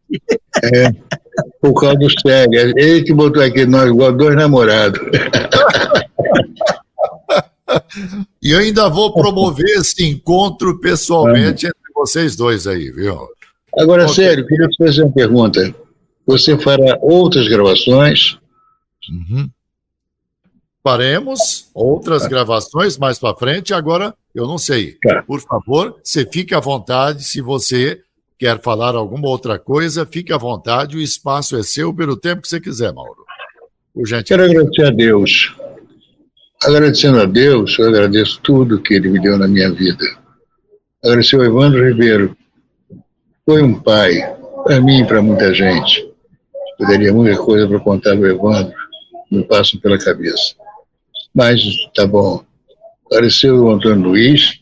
S2: Por causa do Célio. Ele que botou aqui nós igual 2 namorados.
S1: E eu ainda vou promover esse encontro pessoalmente entre vocês dois aí, viu?
S2: Agora, Célio, queria te fazer uma pergunta. Você fará outras gravações?
S1: Faremos outras gravações mais para frente, agora eu não sei. Por favor, você fique à vontade, se você quer falar alguma outra coisa, fique à vontade, o espaço é seu pelo tempo que você quiser, Mauro.
S2: Quero agradecer a Deus. Agradecendo a Deus, eu agradeço tudo que Ele me deu na minha vida. Agradecer ao Evandro Ribeiro. Foi um pai, para mim e para muita gente. Eu teria muita coisa para contar do Evandro, me passam pela cabeça. Mas, tá bom. Agradecer ao Antônio Luiz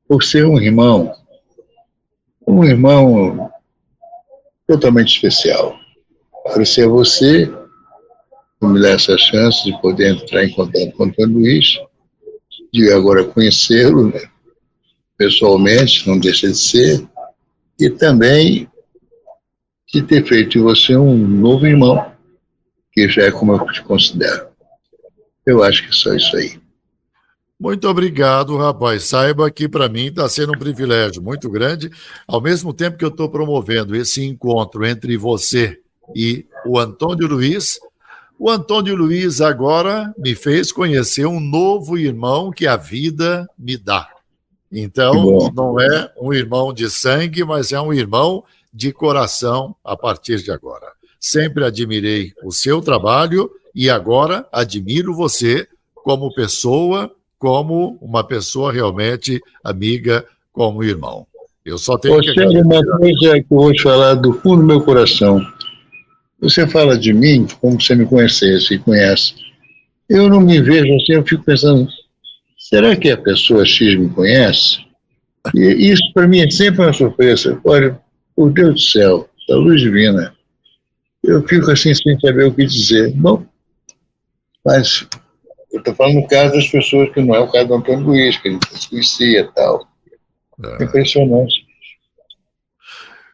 S2: por ser um irmão totalmente especial. Agradecer a você por me dar essa chance de poder entrar em contato com o Antônio Luiz, de agora conhecê-lo, né, pessoalmente, não deixa de ser, e também de ter feito de você um novo irmão, que já é como eu te considero. Eu acho que é só isso aí.
S1: Muito obrigado, rapaz. Saiba que para mim está sendo um privilégio muito grande, ao mesmo tempo que eu estou promovendo esse encontro entre você e o Antônio Luiz. O Antônio Luiz agora me fez conhecer um novo irmão que a vida me dá. Então, não é um irmão de sangue, mas é um irmão de coração a partir de agora. Sempre admirei o seu trabalho e agora admiro você como pessoa, como uma pessoa realmente amiga, como irmão. Eu só tenho que
S2: agradecer. Uma coisa que eu vou te falar do fundo do meu coração. Você fala de mim como se você me conhecesse e conhece. Eu não me vejo assim, eu fico pensando, será que a pessoa X me conhece? E isso para mim é sempre uma surpresa. Olha, por Deus do céu, da luz divina, eu fico assim sem saber o que dizer. Bom, mas eu estou falando no caso das pessoas que não é o caso do Antônio Luiz, que a gente se conhecia e tal. Impressionante.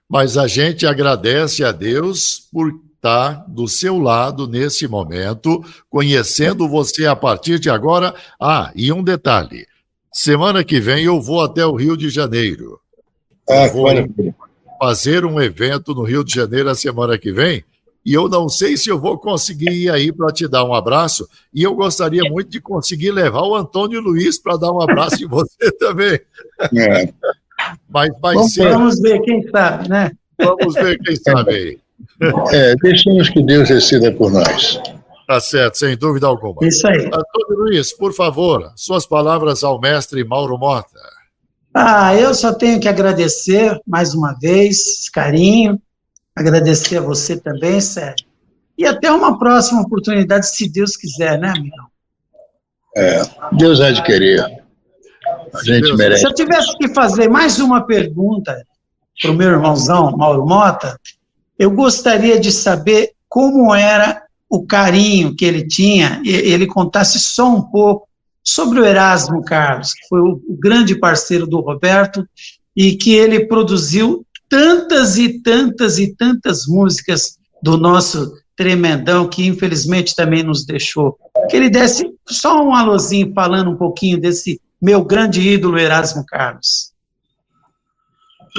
S1: Mas a gente agradece a Deus por estar do seu lado nesse momento, conhecendo você a partir de agora. E um detalhe, semana que vem eu vou até o Rio de Janeiro. Vou fazer um evento no Rio de Janeiro a semana que vem, e eu não sei se eu vou conseguir ir aí para te dar um abraço, e eu gostaria muito de conseguir levar o Antônio Luiz para dar um abraço em você também. Mas vai ser...
S3: Vamos ver quem sabe, né?
S1: Vamos ver quem sabe aí.
S2: Deixemos que Deus decida por nós.
S1: Tá certo, sem dúvida alguma.
S3: Isso aí.
S1: Antônio Luiz, por favor, suas palavras ao mestre Mauro Mota.
S3: Eu só tenho que agradecer mais uma vez, esse carinho, agradecer a você também, Sérgio. E até uma próxima oportunidade, se Deus quiser, né, amigão?
S2: Deus há de querer. A gente merece.
S3: Se eu tivesse que fazer mais uma pergunta para o meu irmãozão, Mauro Mota, eu gostaria de saber como era o carinho que ele tinha, ele contasse só um pouco sobre o Erasmo Carlos, que foi o grande parceiro do Roberto, e que ele produziu tantas e tantas e tantas músicas do nosso tremendão, que infelizmente também nos deixou. Que ele desse só um alôzinho falando um pouquinho desse meu grande ídolo Erasmo Carlos.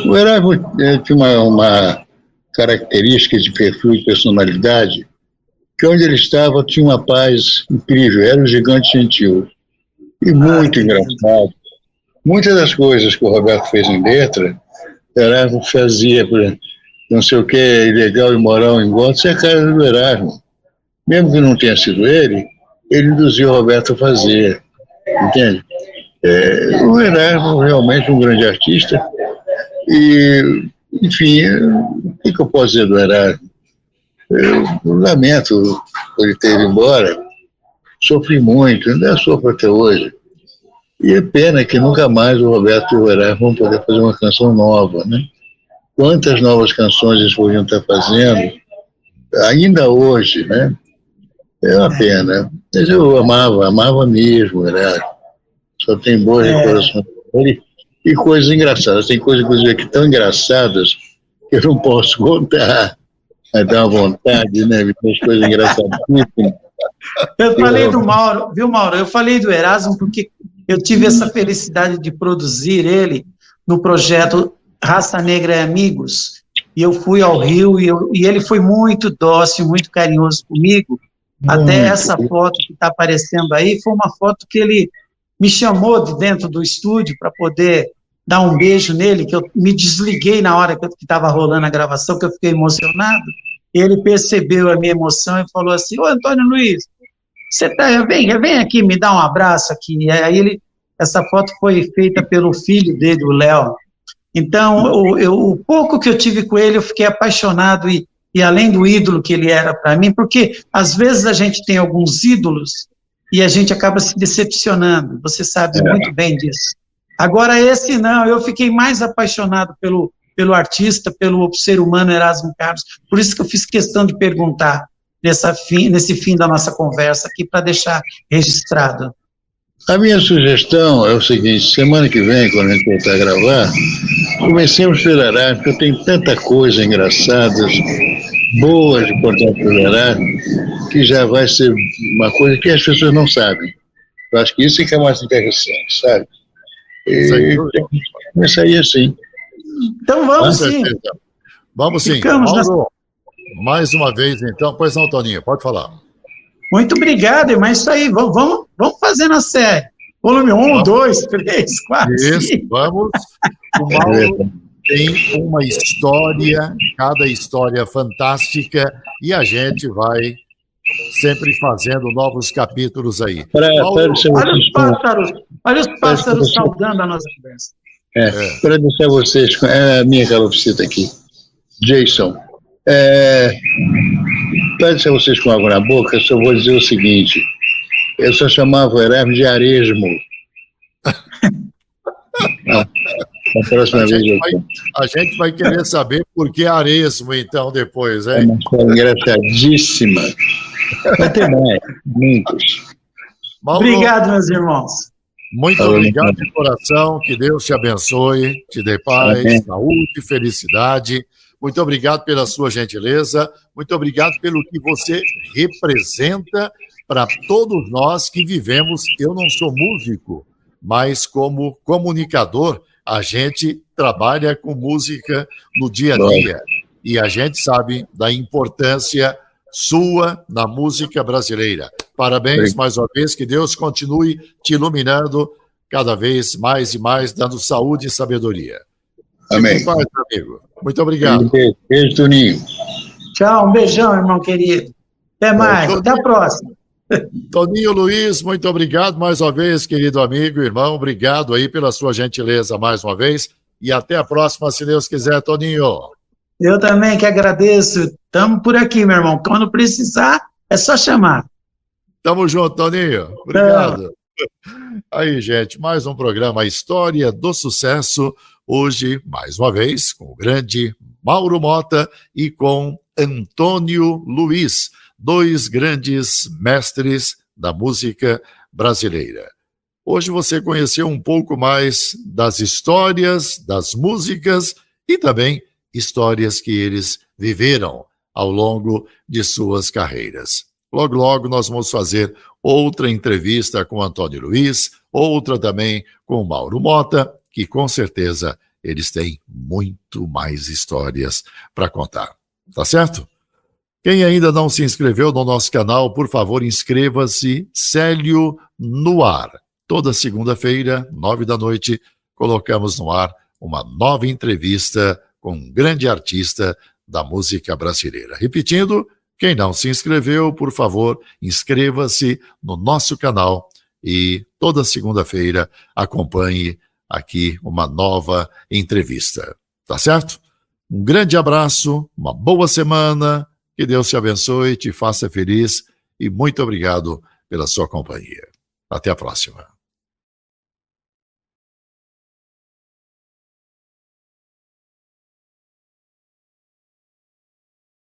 S2: O Erasmo tinha uma característica de perfil e personalidade, que onde ele estava tinha uma paz incrível, era um gigante gentil e muito engraçado. Muitas das coisas que o Roberto fez em letra, o Erasmo fazia, por exemplo, não sei o que, ilegal, imoral, engodo, isso é a cara do Erasmo. Mesmo que não tenha sido ele induziu o Roberto a fazer, entende? O Erasmo realmente um grande artista e, enfim, o que eu posso dizer do Erasmo? Eu lamento por ele ter ido embora, sofri muito, ainda sofro até hoje. E é pena que nunca mais o Roberto e o Erasmo vão poder fazer uma canção nova, né? Quantas novas canções eles podiam estar fazendo, ainda hoje, né? É uma pena. Mas eu amava mesmo o Erasmo. Só tem boas recordações dele e coisas engraçadas. Tem coisas, inclusive, aqui tão engraçadas que eu não posso contar. Mas dá uma vontade, né? Tem coisas engraçadas.
S3: Eu falei do Mauro, viu, Mauro? Eu falei do Erasmo porque eu tive essa felicidade de produzir ele no projeto Raça Negra e Amigos. E eu fui ao Rio e ele foi muito dócil, muito carinhoso comigo. Até essa foto que está aparecendo aí foi uma foto que ele me chamou de dentro do estúdio para poder dar um beijo nele, que eu me desliguei na hora que estava rolando a gravação, que eu fiquei emocionado. Ele percebeu a minha emoção e falou assim: ô, Antônio Luiz, vem aqui, me dá um abraço aqui. E aí essa foto foi feita pelo filho dele, o Léo. Então, o pouco que eu tive com ele, eu fiquei apaixonado e além do ídolo que ele era para mim, porque às vezes a gente tem alguns ídolos e a gente acaba se decepcionando, você sabe muito bem disso. Agora esse não, eu fiquei mais apaixonado pelo artista, pelo ser humano Erasmo Carlos, por isso que eu fiz questão de perguntar nesse fim da nossa conversa aqui, para deixar registrado.
S2: A minha sugestão é o seguinte: semana que vem, quando a gente voltar a gravar, comecemos pelo Erasmo, porque eu tenho tanta coisa engraçada, boas de contar pelo Erasmo, que já vai ser uma coisa que as pessoas não sabem. Eu acho que isso é que é mais interessante, sabe? E começaria assim.
S3: Então vamos sim.
S1: Vamos sim. Mauro, mais uma vez então. Pois não, Toninho, pode falar.
S3: Muito obrigado, mas isso aí, vamos fazer na série. Volume 1, 2, 3, 4,
S1: Isso,
S3: 5.
S1: vamos. O Mauro tem uma história, cada história fantástica, e a gente vai sempre fazendo novos capítulos aí.
S3: Olha os pássaros saudando a nossa conversa.
S2: Para deixar vocês, a minha calopsita aqui, Jason, para deixar vocês com água na boca, eu só vou dizer o seguinte, eu só chamava o Erasmo de Aresmo. A próxima vez
S1: a gente vai querer saber por que Aresmo, então, depois, hein?
S2: É uma coisa engraçadíssima. Vai ter mais, muitos.
S1: Mauro,
S3: obrigado, meus irmãos.
S1: Muito obrigado de coração, que Deus te abençoe, te dê paz, saúde, felicidade. Muito obrigado pela sua gentileza, muito obrigado pelo que você representa para todos nós que vivemos. Eu não sou músico, mas como comunicador, a gente trabalha com música no dia a dia e a gente sabe da importância sua na música brasileira. Parabéns mais uma vez, que Deus continue te iluminando cada vez mais e mais, dando saúde e sabedoria.
S2: Amém.
S1: Fique em paz, amigo. Muito obrigado.
S2: Beijo, Toninho.
S3: Tchau, um beijão, irmão querido. Até mais, até a próxima.
S1: Toninho Luiz, muito obrigado mais uma vez, querido amigo, irmão. Obrigado aí pela sua gentileza mais uma vez. E até a próxima, se Deus quiser, Toninho.
S3: Eu também que agradeço. Estamos por aqui, meu irmão. Quando precisar, é só chamar.
S1: Tamo junto, Toninho. Obrigado. Aí, gente, mais um programa História do Sucesso. Hoje, mais uma vez, com o grande Mauro Mota e com Antônio Luiz, dois grandes mestres da música brasileira. Hoje você conheceu um pouco mais das histórias, das músicas e também histórias que eles viveram ao longo de suas carreiras. Logo, logo nós vamos fazer outra entrevista com Antônio Luiz, outra também com o Mauro Mota, que com certeza eles têm muito mais histórias para contar. Tá certo? Quem ainda não se inscreveu no nosso canal, por favor, inscreva-se. Célio no Ar. Toda segunda-feira, 21h, colocamos no ar uma nova entrevista com um grande artista da música brasileira. Repetindo, quem não se inscreveu, por favor, inscreva-se no nosso canal e toda segunda-feira acompanhe aqui uma nova entrevista. Tá certo? Um grande abraço, uma boa semana, que Deus te abençoe, te faça feliz e muito obrigado pela sua companhia. Até a próxima.